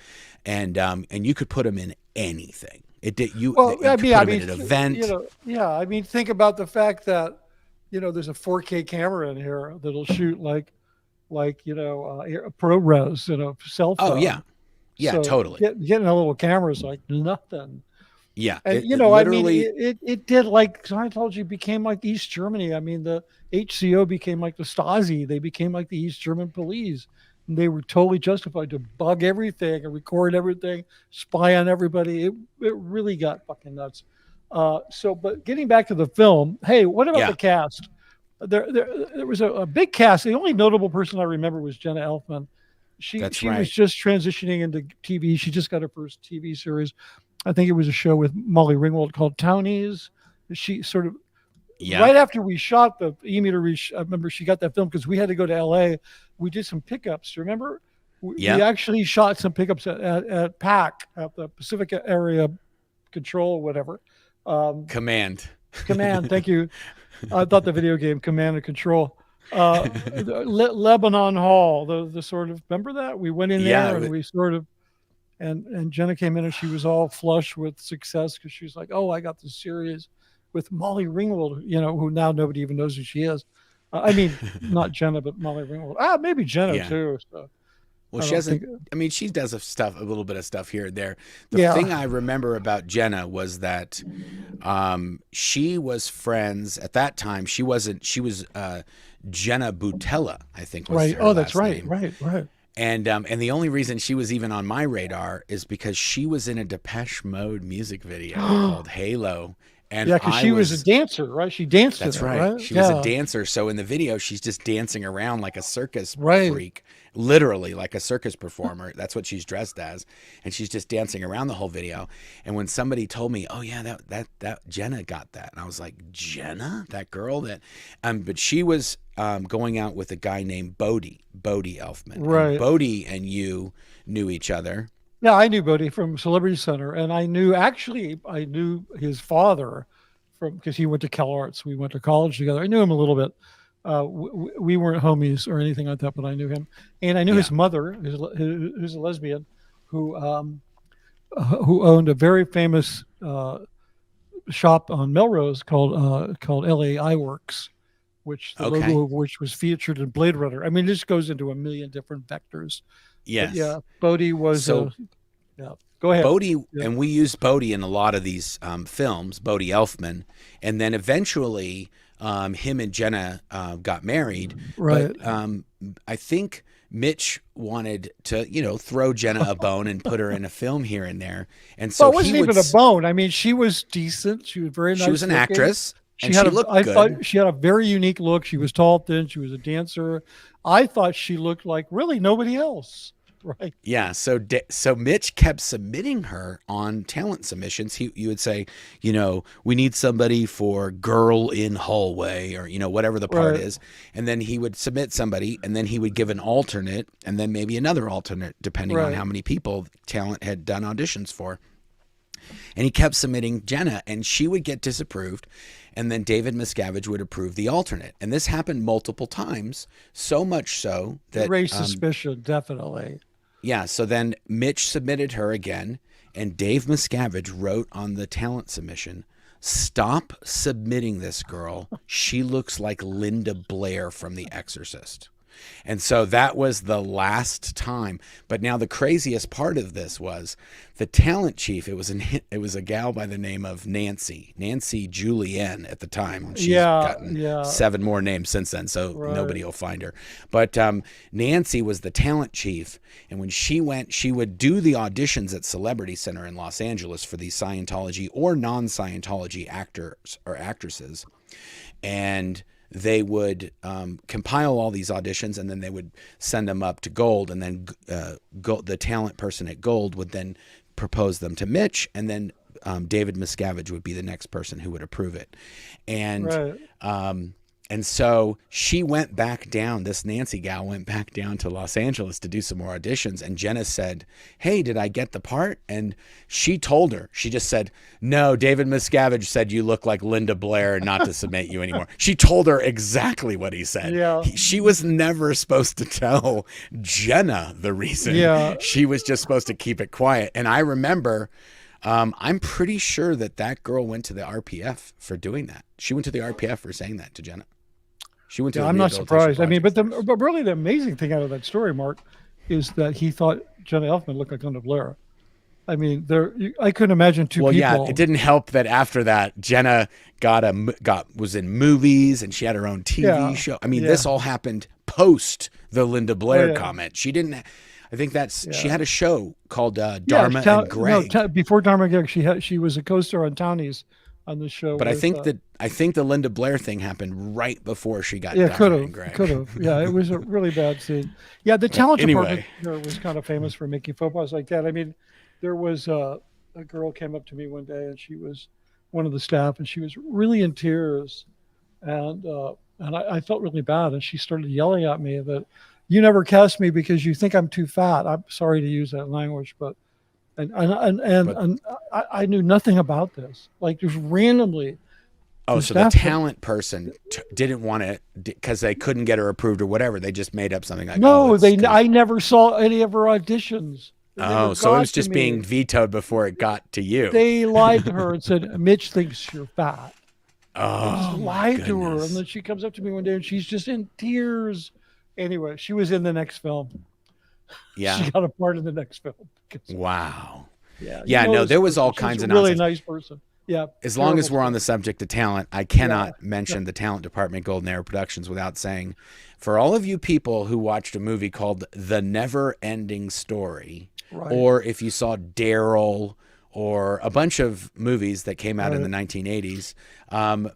and you could put them in anything. It did you well, you could put I them mean, in an event. yeah. I mean, think about the fact that there's a 4K camera in here that'll shoot like a ProRes, cell Oh phone. yeah, yeah, So totally. getting a little camera is like nothing. Yeah, And it I mean, literally. it did like Scientology became like East Germany. I mean, the HCO became like the Stasi. They became like the East German police. And they were totally justified to bug everything and record everything, spy on everybody. It really got fucking nuts. But getting back to the film, hey, what about Yeah, the cast? There was a big cast. The only notable person I remember was Jenna Elfman. that's She was right. just transitioning into TV. She just got her first TV series. I think it was a show with Molly Ringwald called Townies. She sort of Yeah, right after we shot the E-meter. I remember she got that film because we had to go to LA. We did some pickups. Remember, we yeah. actually shot some pickups at PAC at the Pacific Area Control, whatever. Um, Command. Command. Thank you. I thought the video game Command and Control. Lebanon Hall, the sort of, remember that? We went in Yeah, there and we sort of, and Jenna came in and she was all flush with success because she was like, oh, I got this series with Molly Ringwald, who now nobody even knows who she is. I mean, not Jenna, but Molly Ringwald. Maybe Jenna yeah. too. So Well, I she don't hasn't. think. I mean, she does a little bit of stuff here and there. The Yeah. thing I remember about Jenna was that she was friends at that time. She wasn't. She was Jenna Butella, I think was Right. her Oh, that's last right. name. Right. And the only reason she was even on my radar is because she was in a Depeche Mode music video called Halo. And Yeah, because I she was a dancer, right? She danced in That's it, right. right? She was a Yeah. dancer. So in the video, she's just dancing around like a circus Right. freak, literally like a circus performer. That's what she's dressed as. And she's just dancing around the whole video. And when somebody told me, oh yeah, that Jenna got that. And I was like, Jenna, that girl that, but she was going out with a guy named Bodie Elfman. Right. And Bodie and you knew each other. Yeah, I knew Bodie from Celebrity Center, and I knew his father because he went to Cal Arts. We went to college together. I knew him a little bit. We weren't homies or anything like that, but I knew him, and I knew his mother, who's a lesbian, who owned a very famous shop on Melrose called LA Works, which the logo of which was featured in Blade Runner. I mean, this goes into a million different vectors. Yes. But yeah, Bodie was. Yeah. Go ahead. Bodie, and we used Bodie in a lot of these films, Bodie Elfman, and then eventually him and Jenna got married. Right. But I think Mitch wanted to, throw Jenna a bone and put her in a film here and there. And so it wasn't even a bone. I mean, she was decent. She was very nice. She was an actress. She looked good. I thought she had a very unique look. She was tall, thin. She was a dancer. I thought she looked like really nobody else. Right. Yeah. So Mitch kept submitting her on talent submissions. You would say, we need somebody for girl in hallway or, whatever the part is. And then he would submit somebody and then he would give an alternate and then maybe another alternate depending on how many people talent had done auditions for. And he kept submitting Jenna and she would get disapproved. And then David Miscavige would approve the alternate. And this happened multiple times, so much so that raised suspicion, definitely. Yeah, so then Mitch submitted her again, and Dave Miscavige wrote on the talent submission, "Stop submitting this girl. She looks like Linda Blair from The Exorcist." And so that was the last time. But now the craziest part of this was the talent chief. It was a gal by the name of Nancy Julienne at the time. She's gotten 7 more names since then, so nobody will find her. But Nancy was the talent chief, and when she went, she would do the auditions at Celebrity Center in Los Angeles for these Scientology or non-Scientology actors or actresses, and they would compile all these auditions and then they would send them up to Gold, and then the talent person at Gold would then propose them to Mitch, and then David Miscavige would be the next person who would approve it. And so she went back down, this Nancy gal went back down to Los Angeles to do some more auditions. And Jenna said, "Hey, did I get the part?" And she told her, she just said, "No, David Miscavige said you look like Linda Blair and not to submit you anymore." She told her exactly what he said. Yeah. She was never supposed to tell Jenna the reason. Yeah. She was just supposed to keep it quiet. And I remember, I'm pretty sure that girl went to the RPF for doing that. She went to the RPF for saying that to Jenna. She went to. I'm not surprised. I mean, but really the amazing thing out of that story, Mark, is that he thought Jenna Elfman looked like Linda Blair. I mean, I couldn't imagine two people. Well, yeah, it didn't help that after that, Jenna was in movies and she had her own TV show. I mean, this all happened post the Linda Blair comment. She didn't. I think she had a show called Dharma and Greg. No, before Dharma and Greg, she was a co-star on Townies on the show. But I think the Linda Blair thing happened right before she got. Could have. Yeah, it was a really bad scene. Yeah, the talent department was kind of famous for making faux pas like that. I mean, there was a girl came up to me one day, and she was one of the staff, and she was really in tears, and I felt really bad, and she started yelling at me that, "You never cast me because you think I'm too fat." I'm sorry to use that language, but I knew nothing about this. Like, just randomly, Oh, so the talent person didn't want it because they couldn't get her approved or whatever. They just made up something like, no, I never saw any of her auditions. Oh, so it was just being vetoed before it got to you. They lied to her and said, Mitch thinks you're fat. Oh, they just lied to her. And then she comes up to me one day and she's just in tears. Anyway, she was in the next film. Yeah. She got a part in the next film. Wow. Yeah. Yeah, no, there was all kinds of nonsense. Really nice person. Yeah. As long as we're on the subject of talent, I cannot mention the talent department, Golden Arrow Productions, without saying, for all of you people who watched a movie called The Never Ending Story, or if you saw Daryl, or a bunch of movies that came out in the 1980s,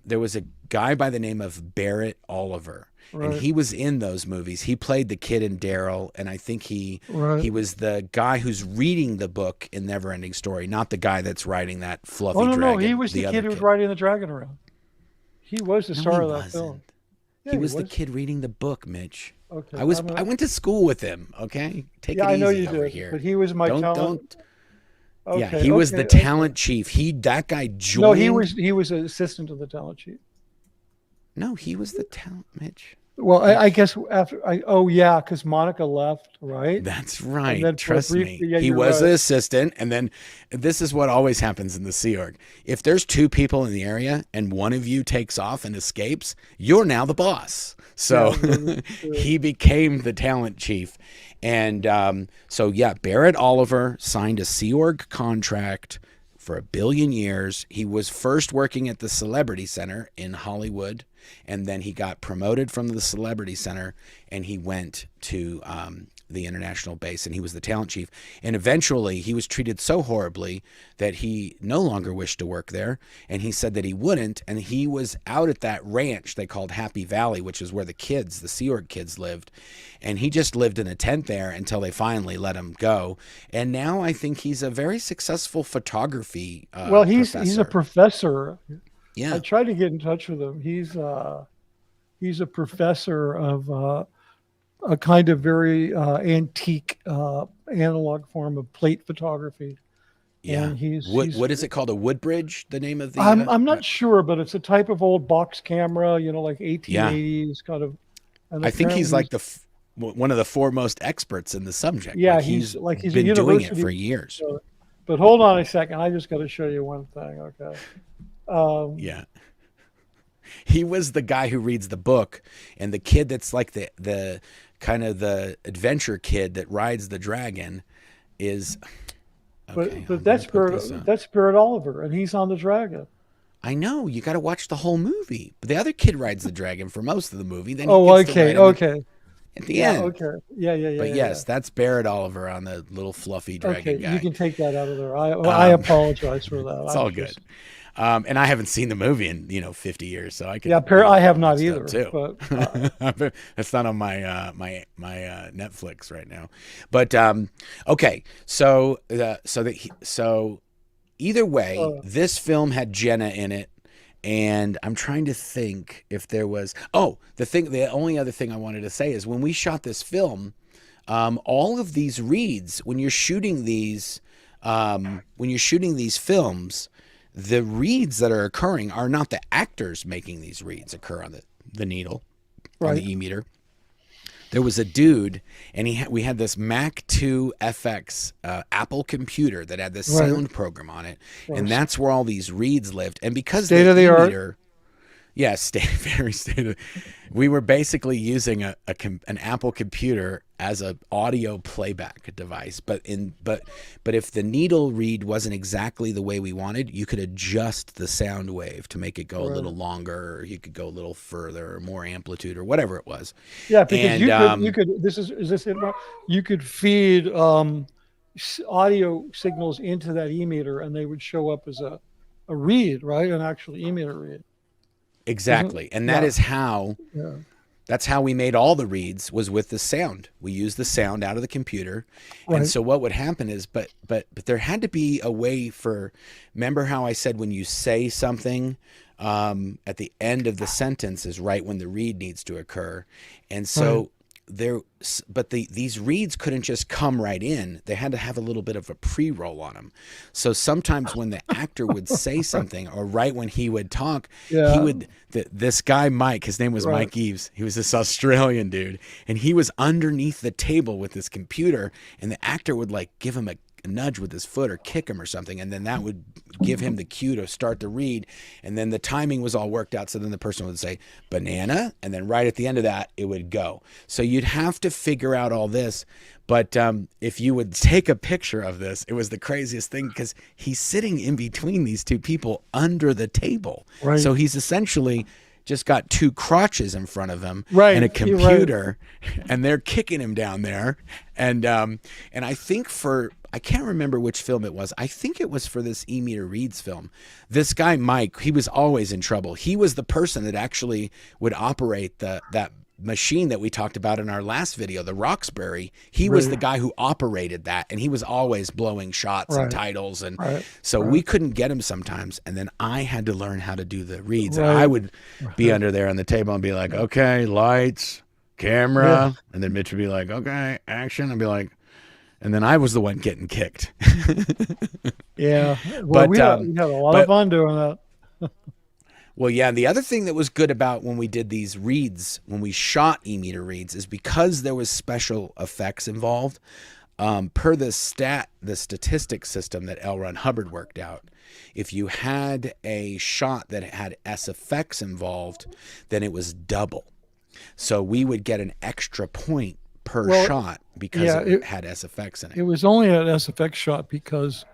there was a guy by the name of Barrett Oliver. And he was in those movies. He played the kid in Daryl, and I think he was the guy who's reading the book in Neverending Story, not the guy that's riding that fluffy dragon. No, he was the kid who was riding the dragon around. He was the star of that film. Yeah, he was the kid reading the book, Mitch. Okay, I went to school with him. Okay, take it easy I know you over did, here. But he was my talent. Yeah, he was the talent chief. That guy joined. No, he was an assistant to the talent chief. No, he was the talent, Mitch. Well, I guess because Monica left, right? That's right. Trust me. He was the assistant. And then this is what always happens in the Sea Org. If there's two people in the area and one of you takes off and escapes, you're now the boss. So he became the talent chief. And Barrett Oliver signed a Sea Org contract for 1 billion years. He was first working at the Celebrity Center in Hollywood, and then he got promoted from the Celebrity Center, and he went to the international base, and he was the talent chief. And eventually he was treated so horribly that he no longer wished to work there, and he said that he wouldn't, and he was out at that ranch they called Happy Valley, which is where the Sea Org kids lived, and he just lived in a tent there until they finally let him go. And now I think he's a very successful photography he's a professor. Yeah, I tried to get in touch with him. He's a professor of a kind of very antique analog form of plate photography. Yeah. And what is it called? A Woodbridge? The name of the? I'm not sure, but it's a type of old box camera. Like 1880s kind of. I think he's like one of the foremost experts in the subject. Yeah, he's been doing it for years. But hold on a second. I just got to show you one thing. Okay. Yeah. He was the guy who reads the book, and the kid that's like the kind of the adventure kid that rides the dragon is. Okay, but that's Barrett Oliver, and he's on the dragon. I know, you got to watch the whole movie. But the other kid rides the dragon for most of the movie. Then okay. At the end. Okay. Yeah. But yes, that's Barrett Oliver on the little fluffy dragon guy. You can take that out of there. I apologize for that. It's all good. And I haven't seen the movie in 50 years, so I can. Yeah, I have not either. Too. But that's not on my my Netflix right now. But okay, so either way, this film had Jenna in it, and I'm trying to think if there was. Oh, the only other thing I wanted to say is when we shot this film, all of these reads when you're shooting these films. The reads that are occurring are not the actors making these reads occur on the needle, on the E-meter. There was a dude, and we had this Mac 2 FX Apple computer that had this sound program on it, and that's where all these reads lived. And because state of the art. Yes, very state. We were basically using an Apple computer as an audio playback device, but if the needle read wasn't exactly the way we wanted, you could adjust the sound wave to make it go a little longer, or you could go a little further, or more amplitude, or whatever it was. Yeah, because you could. Is this it? You could feed audio signals into that E-meter, and they would show up as a read, right? An actual E-meter read. Exactly. And that is how that's how we made all the reads, was with the sound. We used the sound out of the computer. And so what would happen is but there had to be a way remember how I said when you say something at the end of the sentence is right when the read needs to occur. And so but these reads couldn't just come right in. They had to have a little bit of a pre-roll on them. So sometimes when the actor would say something, or right when he would talk, he would, this guy Mike, his name was Mike Eves, he was this Australian dude, and he was underneath the table with his computer, and the actor would like give him a nudge with his foot or kick him or something, and then that would give him the cue to start the read, and then the timing was all worked out, so then the person would say banana, and then right at the end of that it would go. So you'd have to figure out all this, but if you would take a picture of this, it was the craziest thing, because he's sitting in between these two people under the table, so he's essentially just got two crotches in front of him and a computer, and they're kicking him down there, and I think I can't remember which film it was. I think it was for this E-meter reads film. This guy, Mike, he was always in trouble. He was the person that actually would operate that machine that we talked about in our last video, the Roxbury. He was the guy who operated that, and he was always blowing shots and titles. And so we couldn't get him sometimes. And then I had to learn how to do the reads. And I would be under there on the table and be like, okay, lights, camera. And then Mitch would be like, okay, action. I'd be like, and then I was the one getting kicked. Well, but we had a lot of fun doing that. Well, yeah, the other thing that was good about when we did these reads, when we shot E-meter reads, is because there was special effects involved, per the statistic system that L. Ron Hubbard worked out. If you had a shot that had SFX involved, then it was double. So we would get an extra point per shot because it had SFX in it. It was only an SFX shot because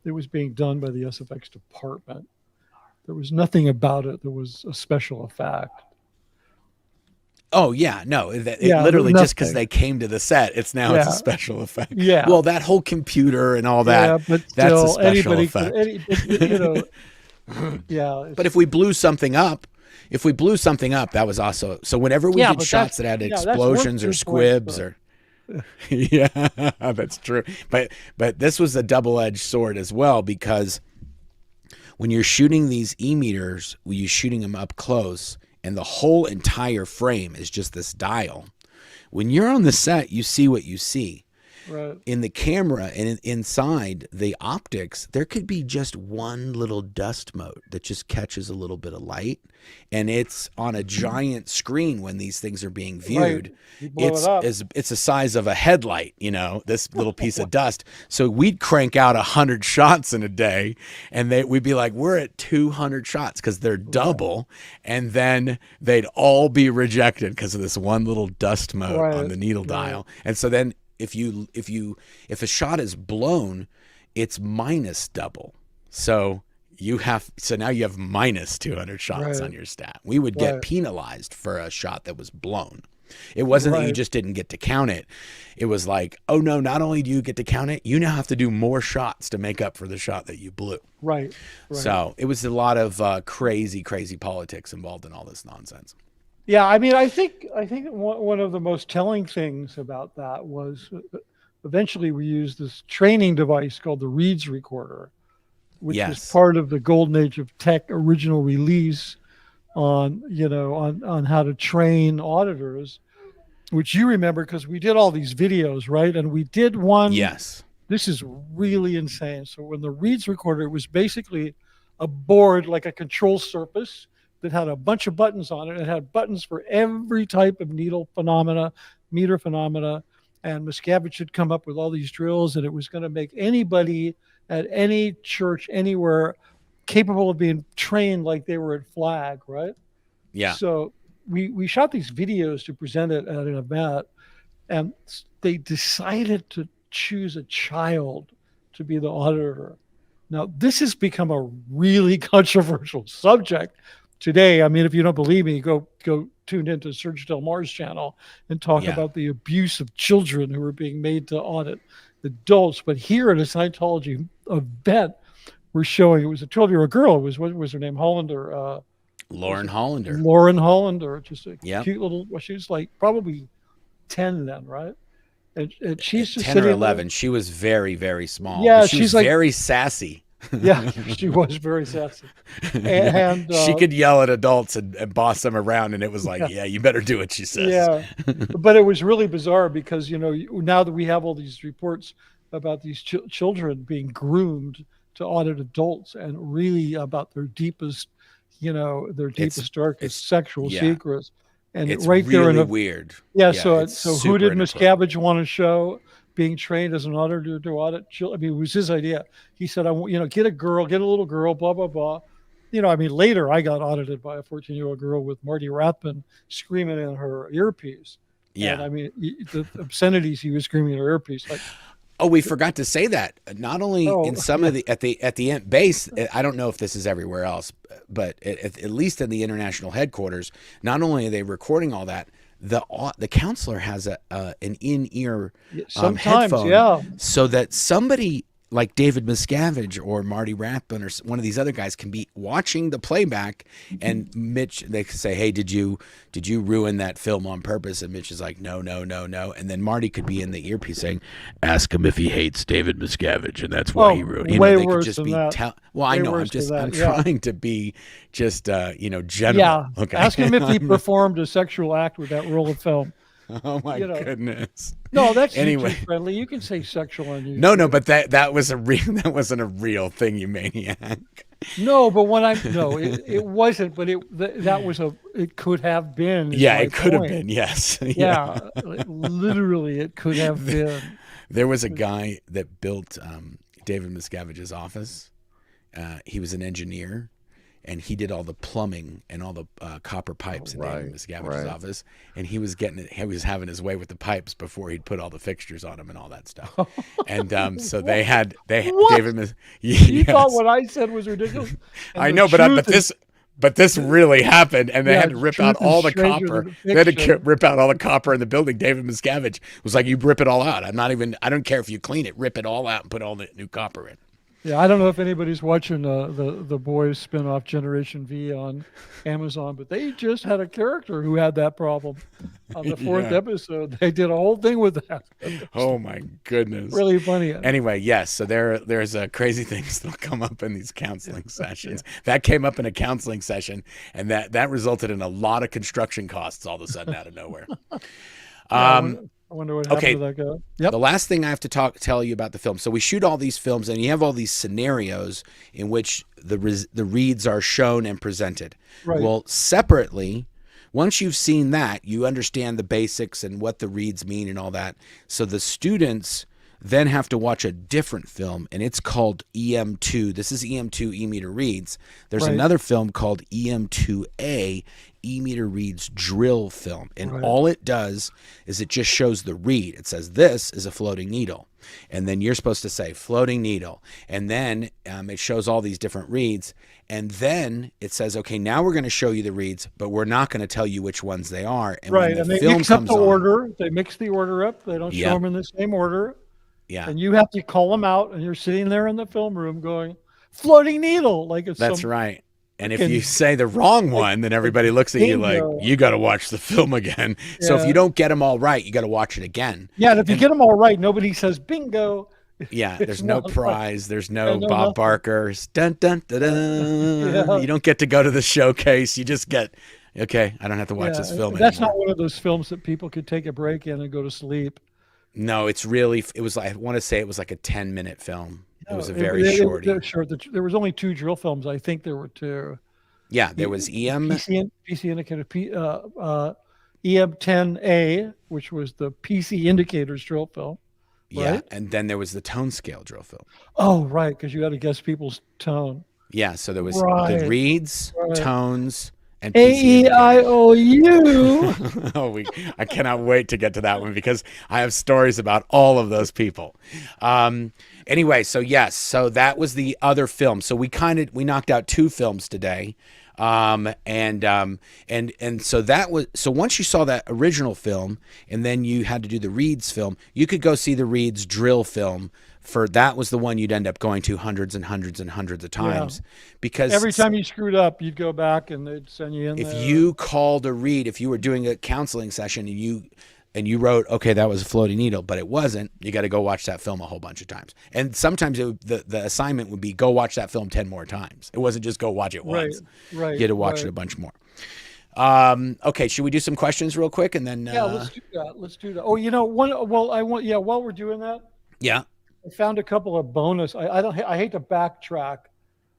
it was being done by the SFX department. There was nothing about it that was a special effect. Oh yeah, no, literally just because they came to the set, it's a special effect. Yeah. Well, that whole computer and all that, but that's a special effect. But if we blew something up, that was also, so whenever we did shots that had explosions or squibs or yeah, that's true. But this was a double-edged sword as well, because when you're shooting these E-meters, when you're shooting them up close and the whole entire frame is just this dial, when you're on the set, you see what you see. Right. In the camera and inside the optics, there could be just one little dust mote that just catches a little bit of light, and it's on a giant screen when these things are being viewed. It's the size of a headlight, this little piece of dust. So we'd crank out 100 shots in a day, and we'd be like, we're at 200 shots because they're double, and then they'd all be rejected because of this one little dust mote on the needle dial. And so then if a shot is blown, it's minus double. So now you have minus 200 shots on your stat. We would get penalized for a shot that was blown. It wasn't that you just didn't get to count it. It was like, oh no, not only do you get to count it, you now have to do more shots to make up for the shot that you blew. Right. So it was a lot of crazy politics involved in all this nonsense. Yeah, I mean, I think one of the most telling things about that was eventually we used this training device called the Reeds recorder, which was part of the golden age of tech original release on how to train auditors, which you remember because we did all these videos, right? And we did one. Yes. This is really insane. So when the Reeds recorder, it was basically a board like a control surface that had a bunch of buttons on it. It had buttons for every type of needle phenomena, meter phenomena, and Miscavige had come up with all these drills, and it was going to make anybody at any church anywhere capable of being trained like they were at Flag, right? Yeah. So we shot these videos to present it at an event, and they decided to choose a child to be the auditor. Now, this has become a really controversial subject today. I mean, if you don't believe me, go tune into Serge Del Mar's channel and talk about the abuse of children who are being made to audit adults. But here at a Scientology event, we're showing, it was a 12-year-old girl. What was her name? Hollander. Lauren Hollander. Lauren Hollander. Just a cute little, she was like probably 10 then, right? And she's just 10 or 11. She was very, very small. Yeah, she's like very sassy. Yeah, she was very sassy. And She could yell at adults and boss them around, and it was like, yeah, yeah, you better do what she says. yeah. But it was really bizarre because, now that we have all these reports about these children being groomed to audit adults and really about their deepest, darkest It's sexual yeah, secrets. And it's right there really weird. yeah. Yeah, So, it's so who super did inappropriate. Miscavige want to show being trained as an auditor to audit children? I mean, it was his idea. He said, I want, get a little girl, blah, blah, blah. Later I got audited by a 14-year-old girl with Marty Rathbun screaming in her earpiece. And Yeah. the obscenities he was screaming in her earpiece, like, Oh, we forgot to say that. Not only oh, in some yeah, of the at the end base, I don't know if this is everywhere else, but at least in the international headquarters, not only are they recording all that, the counselor has an in-ear sometimes, headphone, yeah. so that somebody like David Miscavige or Marty Rathbun or one of these other guys can be watching the playback, and Mitch, they could say, hey, did you ruin that film on purpose? And Mitch is like, no, no, no, no. And then Marty could be in the earpiece saying, ask him if he hates David Miscavige, and that's why he ruined. Way They could worse just than be that. well, I Way know. worse than I'm that, yeah. trying to be just general. Yeah. Okay. Ask him if he performed a sexual act with that roll of film. Oh my goodness. No, that's Anyway. YouTube friendly. You can say sexual on YouTube. No, but that was that wasn't a real thing, you maniac. No, but it wasn't. But it could have been. Yeah, it could have been. Yes. Yeah, literally, it could have been. There was a guy that built David Miscavige's office. He was an engineer, and he did all the plumbing and all the copper pipes in David Miscavige's office. And he was having his way with the pipes before he'd put all the fixtures on them and all that stuff. And so they had David. You thought what I said was ridiculous. I know, but this really happened, and they had to rip out all the copper. They had to rip out all the copper in the building. David Miscavige was like, "You rip it all out. I don't care if you clean it. Rip it all out and put all the new copper in." Yeah, I don't know if anybody's watching the Boys spinoff Generation V on Amazon, but they just had a character who had that problem. On the fourth episode, they did a whole thing with that. Oh my goodness! Really funny. Anyway, yes. So there's crazy things that'll come up in these counseling sessions. That came up in a counseling session, and that resulted in a lot of construction costs all of a sudden out of nowhere. I wonder what happened to that guy. Yep. The last thing I have to tell you about the film. So we shoot all these films, and you have all these scenarios in which the reads are shown and presented. Right. Well, separately, once you've seen that, you understand the basics and what the reads mean and all that. So the students then have to watch a different film, and it's called EM2. This is EM2, E-meter reads. There's another film called EM2A, E-meter reads drill film. And all it does is it just shows the read. It says, this is a floating needle. And then you're supposed to say floating needle. And then it shows all these different reads. And then it says, okay, now we're going to show you the reads, but we're not going to tell you which ones they are. And when the and they film mix up comes the on, order. They mix the order up. They don't show them in the same order. Yeah. And you have to call them out, and you're sitting there in the film room going, floating needle. Like it's That's right. And if you say the wrong one, then everybody looks at you like, you got to watch the film again. Yeah. So if you don't get them all right, you got to watch it again. Yeah, and if you get them all right, nobody says bingo. Yeah, there's no prize. There's no Bob Barker's. Dun, dun, dun, dun. Yeah. You don't get to go to the showcase. You just get, okay, I don't have to watch this film anymore. That's not one of those films that people could take a break in and go to sleep. No, it was like, I want to say it was like a 10-minute film. It was a very short. There was only 2 drill films. I think there were 2. Yeah, there was PC indicator, EM10A, which was the PC indicators drill film. Yeah, right? And then there was the tone scale drill film. Oh, right, because you got to guess people's tone. Yeah, so there was the reads, tones, and AEIOU. Oh, I cannot wait to get to that one because I have stories about all of those people. Anyway, so yes, so that was the other film. So we knocked out 2 films today. And so once you saw that original film and then you had to do the Reeds film, you could go see the Reeds drill film. That was the one you'd end up going to hundreds and hundreds and hundreds of times, because every time you screwed up, you'd go back and they'd send you in. If you called a read, if you were doing a counseling session and and you wrote, okay, that was a floating needle, but it wasn't, you got to go watch that film a whole bunch of times. And sometimes the assignment would be go watch that film 10 more times. It wasn't just go watch it once. Right. You had to watch it a bunch more. Okay, should we do some questions real quick and then? Yeah, let's do that. Oh, while we're doing that. Yeah. I found a couple of bonus. I hate to backtrack,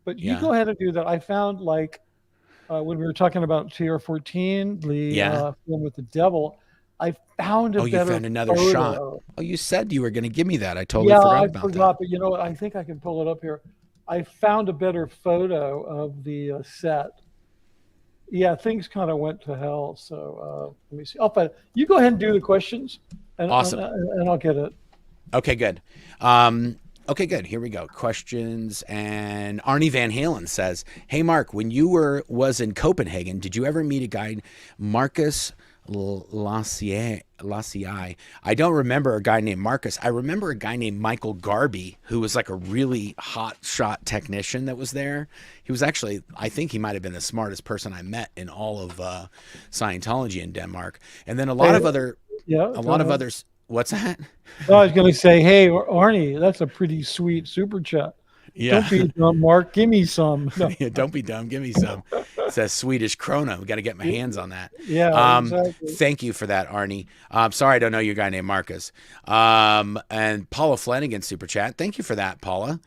but you go ahead and do that. I found when we were talking about TR-14, the film with the devil, I found a better you found another photo. shot. Oh, you said you were going to give me that. I totally forgot about that. But you know what? I think I can pull it up here. I found a better photo of the set. Yeah, things kind of went to hell. So let me see. But you go ahead and do the questions. And, awesome. And I'll get it. Okay, good. Okay, good. Here we go. Questions. And Arnie Van Halen says, hey, Marc, when you was in Copenhagen, did you ever meet a guy, Marcus Lassier? I don't remember a guy named Marcus. I remember a guy named Michael Garby, who was like a really hot shot technician that was there. He was actually, I think he might have been the smartest person I met in all of Scientology in Denmark. And then a lot of others. What's that? I was going to say, hey, Arnie, that's a pretty sweet super chat. Yeah. Don't be dumb, Marc. Give me some. No. Yeah, don't be dumb. Give me some. It says Swedish krona. We got to get my hands on that. Yeah. Exactly. Thank you for that, Arnie. Sorry, I don't know your guy named Marcus. And Paula Flanagan super chat. Thank you for that, Paula.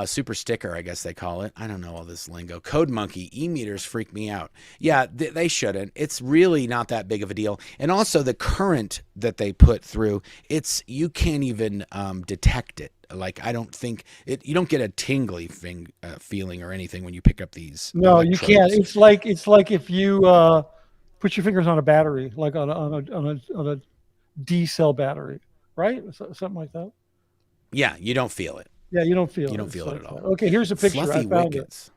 Super sticker, I guess they call it. I don't know all this lingo. Code Monkey, e-meters freak me out. Yeah, they shouldn't. It's really not that big of a deal. And also the current that they put through, you can't even detect it. Like, I don't think you don't get a tingly feeling or anything when you pick up these. No, you can't. It's like if you put your fingers on a battery, like on a D cell battery, right? Something like that. Yeah, you don't feel it. Yeah, you don't feel it. You don't feel it at all. Okay, here's a picture. Fluffy Wickets.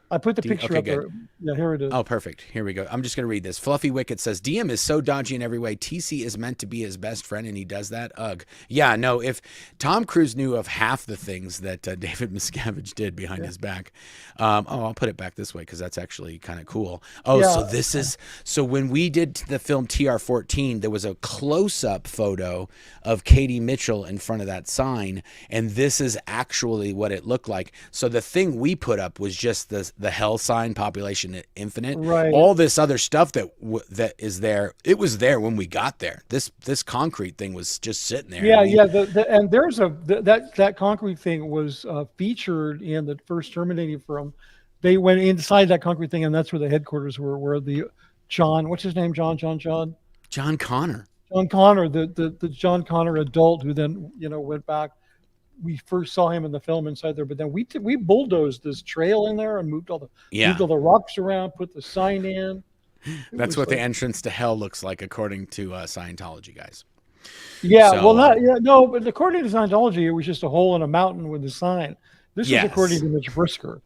I put the picture up there. Yeah, here it is. Oh, perfect. Here we go. I'm just going to read this. Fluffy Wicket says, DM is so dodgy in every way. TC is meant to be his best friend, and he does that. Ugh. Yeah, no, if Tom Cruise knew of half the things that David Miscavige did behind his back. I'll put it back this way because that's actually kind of cool. Oh, yeah. So when we did the film TR-14, there was a close-up photo of Katie Mitchell in front of that sign, and this is actually what it looked like. So the thing we put up was just the hell sign, population infinite. Right. All this other stuff that is there, it was there when we got there. This concrete thing was just sitting there. Yeah, and there's that concrete thing was featured in the first Terminator film. They went inside that concrete thing, and that's where the headquarters were. Where the what's his name? John Connor. John Connor, the John Connor adult who then went back. We first saw him in the film inside there, but then we bulldozed this trail in there and moved all the rocks around, put the sign in. That's what the entrance to hell looks like, according to Scientology guys. Yeah, but according to Scientology, it was just a hole in a mountain with a sign. This is according to Mitch Brisker.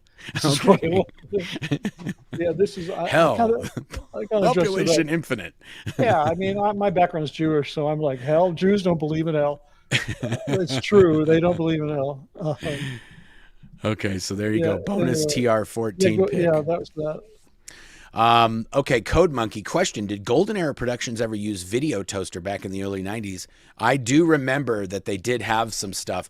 Okay. This is hell. Population infinite. Yeah, I mean, my background is Jewish, so I'm like, hell. Jews don't believe in hell. It's true. They don't believe in hell. Okay, so there you go. Bonus TR-14 pick. Yeah, that was that. Okay, Code Monkey question. Did Golden Era Productions ever use Video Toaster back in the early 90s? I do remember that they did have some stuff.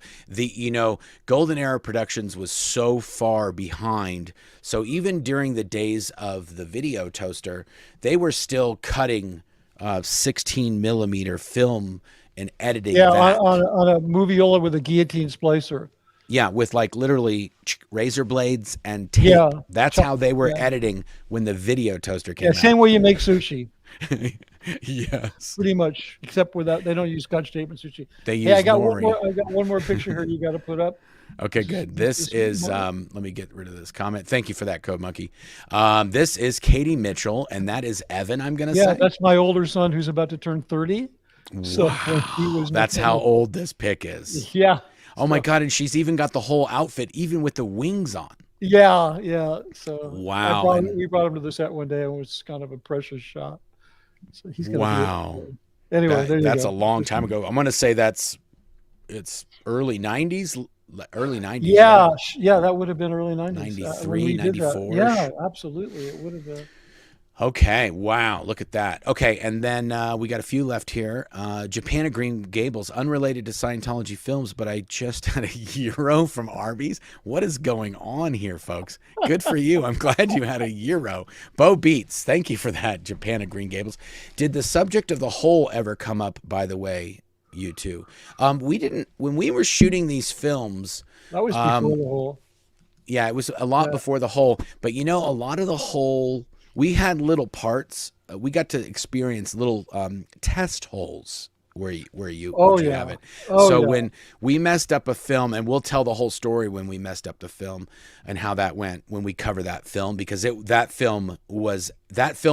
Golden Era Productions was so far behind. So even during the days of the Video Toaster, they were still cutting 16 millimeter film and editing that. on a moviola with a guillotine splicer. Yeah, with like literally razor blades and tape. Yeah, that's how they were editing when the Video Toaster came out. Same way you make sushi. Yes, pretty much, except without they don't use Scotch tape and sushi. They use. I got one more picture here. You got to put up. Okay, good. This is let me get rid of this comment. Thank you for that, Code Monkey. This is Katie Mitchell, and that is Evan. I'm gonna say. Yeah, that's my older son who's about to turn 30. So wow. That's how old this pic is. Yeah. Oh my God, and she's even got the whole outfit, even with the wings on. Yeah. So wow. We brought him to the set one day, and it was kind of a precious shot. So he's gonna wow. Anyway, that's a long time ago. I'm gonna say it's early 90s. Yeah, yeah, that would have been early 90s. 93, 94. Yeah, absolutely, it would have been. Okay, wow, look at that. Okay, and then we got a few left here. Japan of Green Gables, unrelated to Scientology films, but I just had a euro from Arby's. What is going on here, folks? Good for you. I'm glad you had a euro. Bo Beats, thank you for that, Japan of Green Gables. Did the subject of the hole ever come up, by the way, you two? We didn't, when we were shooting these films. That was before the hole. Yeah, it was a lot before the hole, but you know, a lot of the hole, we had little parts. We got to experience little test holes where you have it. So when we messed up a film, and we'll tell the whole story when we messed up the film and how that went when we cover that film, because that film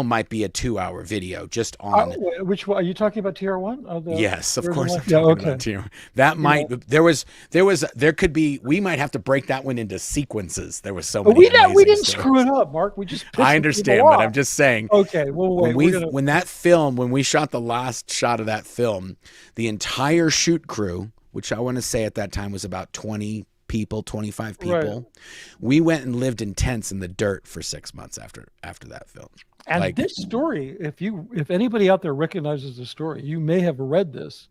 might be a 2-hour video just on. Which one are you talking about? TR1? Yes, of course. I'm talking about TR1. That might there could be. We might have to break that one into sequences. There was so many. We didn't screw it up, Mark. We just. I understand, but I'm just saying. Okay, well, wait. When we shot the last shot of that film, the entire shoot crew, which I want to say at that time was about 20 people, 25 people, right. We went and lived in tents in the dirt for 6 months after that film. And this story, if anybody out there recognizes the story, you may have read this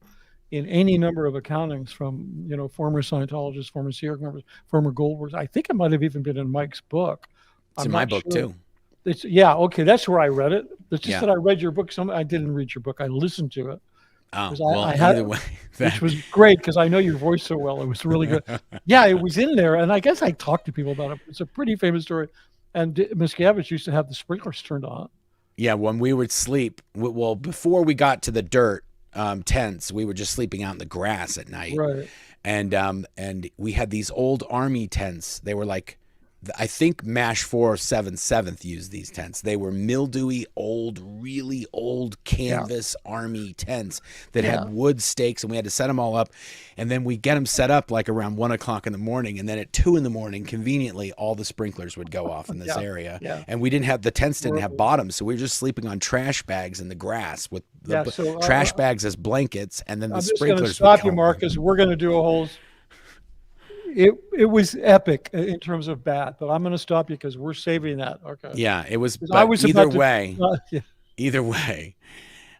in any number of accountings from former Scientologists, former Sierra members, former Goldbergs. I think it might have even been in Mike's book. It's in my book too. Okay, that's where I read it. It's just that I read your book. I didn't read your book. I listened to it. Either way, which was great because I know your voice so well. It was really good. Yeah, it was in there, and I guess I talked to people about it. It's a pretty famous story. And Miscavige used to have the sprinklers turned on. Yeah, when we would sleep, before we got to the dirt tents, we were just sleeping out in the grass at night. Right. And we had these old army tents. They were like, I think MASH 477th used these tents. They were mildewy, really old canvas army tents that had wood stakes, and we had to set them all up. And then we get them set up like around 1 o'clock in the morning. And then at 2 in the morning, conveniently, all the sprinklers would go off in this area. Yeah. And the tents didn't have bottoms. So we were just sleeping on trash bags in the grass with the trash bags as blankets. And then the sprinklers would I'm just going to stop you, Marcus. We're going to do a whole... It was epic in terms of bad, but I'm going to stop you because we're saving that. Okay. Yeah, it was. Either way,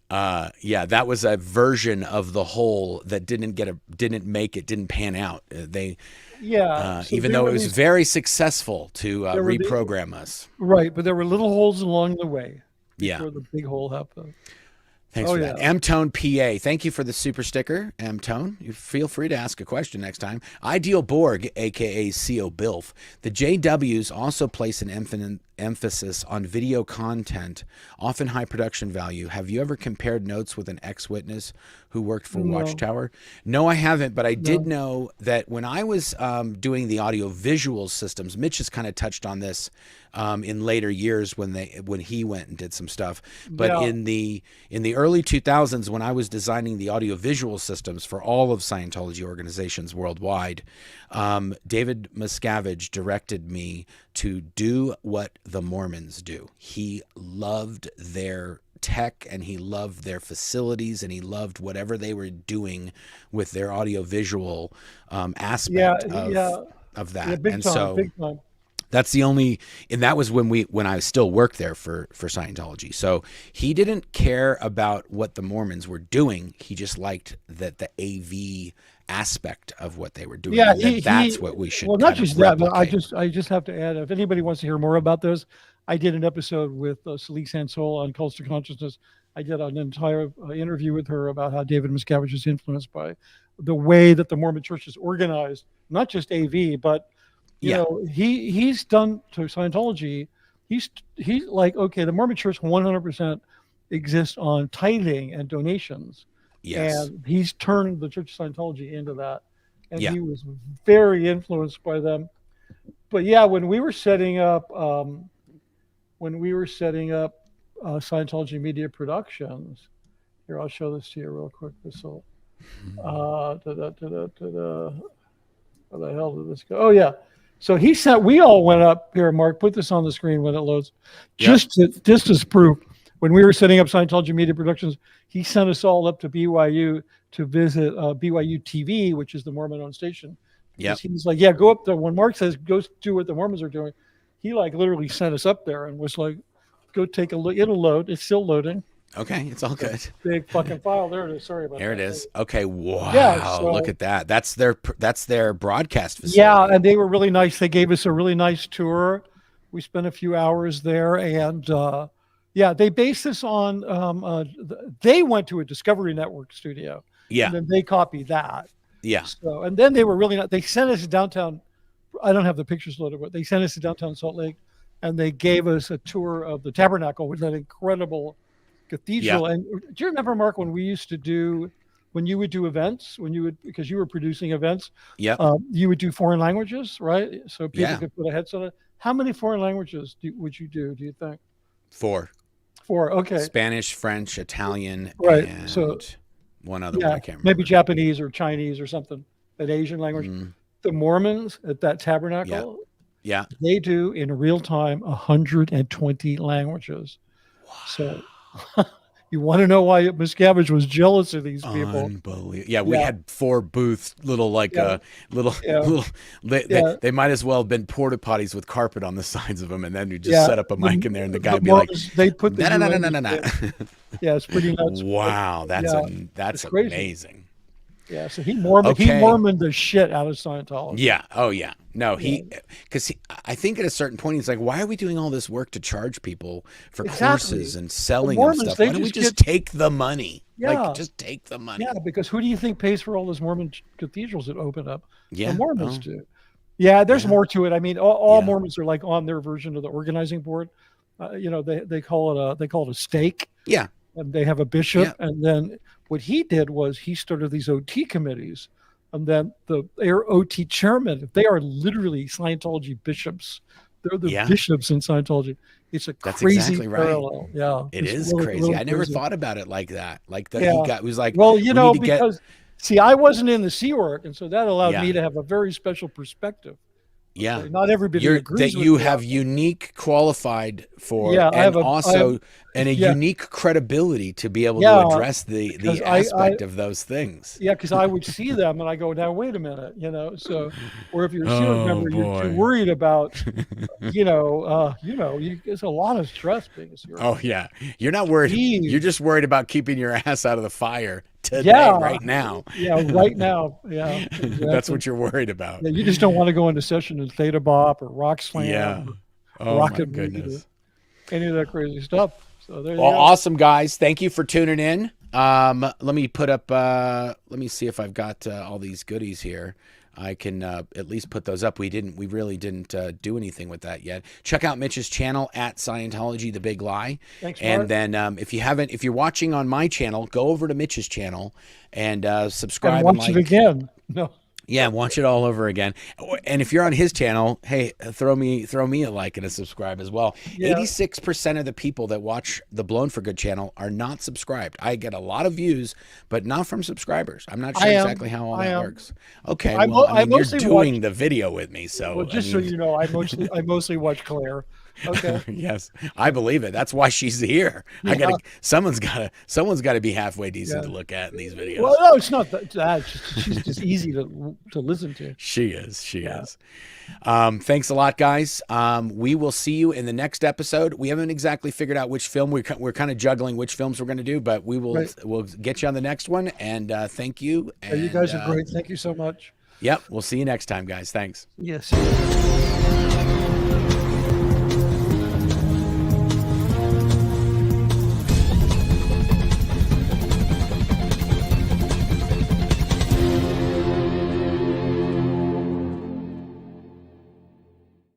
that was a version of the whole that didn't pan out. Even though it was very successful to reprogram us. Right, but there were little holes along the way. Before the big hole happened. Thanks for that. M-Tone PA. Thank you for the super sticker, M-Tone. You feel free to ask a question next time. Ideal Borg, a.k.a. CO Bilf. The JWs also place an emphasis on video content, often high production value. Have you ever compared notes with an ex-witness who worked for Watchtower? No, I haven't, but I did know that when I was doing the audio-visual systems, Mitch has kind of touched on this in later years when he went and did some stuff. But in the early 2000s, when I was designing the audio-visual systems for all of Scientology organizations worldwide, David Miscavige directed me to do what the Mormons do. He loved their tech, and he loved their facilities, and he loved whatever they were doing with their audio-visual aspect of that. Big time. That's the only, and that was when I still worked there for Scientology. So he didn't care about what the Mormons were doing. He just liked that the AV aspect of what they were doing. Yeah, that's what we should. Well, not just that, but I just have to add, if anybody wants to hear more about this, I did an episode with Salik Sansol on Cults to Consciousness. I did an entire interview with her about how David Miscavige is influenced by the way that the Mormon Church is organized, not just AV, but you know, he's done to Scientology. He's like, okay, the Mormon Church 100% exists on tithing and donations. Yes. And he's turned the Church of Scientology into that. And he was very influenced by them. But when we were setting up Scientology Media Productions, here, I'll show this to you real quick. This will where the hell did this go? Oh yeah. So we all went up here, Mark, put this on the screen when it loads. Just as proof, when we were setting up Scientology Media Productions, he sent us all up to BYU to visit BYU TV, which is the Mormon-owned station. Yeah. He's like, go up there. When Mark says, go do what the Mormons are doing, he like literally sent us up there and was like, go take a look. It'll load. It's still loading. Okay, it's all good. Big fucking file. There it is. Sorry about that. There it is. Okay, wow. Yeah, so, look at that. That's their broadcast facility. Yeah, and they were really nice. They gave us a really nice tour. We spent a few hours there, and yeah, they based this on. They went to a Discovery Network studio. Yeah. And then they copied that. Yeah. So, and then they were really not. They sent us to downtown. I don't have the pictures loaded, but they sent us to downtown Salt Lake, and they gave us a tour of the Tabernacle, with that incredible cathedral. Yeah. And do you remember, Mark, when we used to do, when you would do events, because you were producing events, yeah, you would do foreign languages, right? So people Yeah. could put a headset on. How many foreign languages would you do you think? 4. Okay. Spanish, French, Italian, right. And so one other one I can't remember. Maybe Japanese or Chinese or something, an Asian language. The Mormons at that Tabernacle, yeah, they do in real time 120 languages. Wow. So you want to know why Miscavige was jealous of these people? Unbelievable. Yeah, we had 4 booths, little they might as well have been porta potties with carpet on the sides of them, and then you just set up a mic in there, and the guy would be like, they put the no. Yeah, it's pretty nuts. Wow, that's amazing. Yeah, so he Mormoned the shit out of Scientology. Yeah. Oh, yeah. No, because I think at a certain point he's like, why are we doing all this work to charge people for courses and selling them stuff? Why don't we just take the money? Yeah. Like, just take the money. Yeah, because who do you think pays for all those Mormon cathedrals that open up? Yeah, the Mormons do. Yeah, there's more to it. I mean, all Mormons are like on their version of the organizing board. They call it a stake. Yeah. And they have a bishop, and then what he did was he started these OT committees, and then their OT chairman, they are literally Scientology bishops. They're the bishops in Scientology. It's That's crazy exactly right. parallel. Yeah, it is really, crazy. I never thought about it like that. Like that he was like, well, because see, I wasn't in the Sea Org, and so that allowed me to have a very special perspective. Yeah, okay, not everybody agrees that with you that. have unique qualified for, and a unique credibility to be able to address the aspect of those things. Yeah, because I would see them and I go, now wait a minute, So, or if you're a Sea Org member, you're too worried about, it's a lot of stress being a Sea Org. Oh yeah, you're not worried. You're just worried about keeping your ass out of the fire today, right now. Yeah, right now. Yeah, exactly. That's what you're worried about. Yeah, you just don't want to go into session in Theta Bop or Rock Slam. Yeah. Oh Rocket my goodness. Any of that crazy stuff. So there you go. Awesome, guys. Thank you for tuning in. Let me put up. Let me see if I've got all these goodies here. I can at least put those up. We really didn't do anything with that yet. Check out Mitch's channel at Scientology: The Big Lie. Thanks, Marc. And then if you're watching on my channel, go over to Mitch's channel and subscribe. And watch it again. No. Yeah, watch it all over again. And if you're on his channel, hey, throw me a like and a subscribe as well. 86% of the people that watch the Blown for Good channel are not subscribed. I get a lot of views, but not from subscribers. I'm not sure exactly how all that works. Okay, you're doing the video with me, so just so you know, I mostly watch Claire. Okay. Yes, I believe it. That's why she's here. Yeah. Someone's got to be halfway decent to look at in these videos. Well, no, it's not that. She's just easy to listen to. She is. She is. Thanks a lot, guys. We will see you in the next episode. We haven't exactly figured out which film we're kind of juggling which films we're going to do, but we'll get you on the next one. And thank you. And, you guys are great. Thank you so much. Yep. We'll see you next time, guys. Thanks. Yes.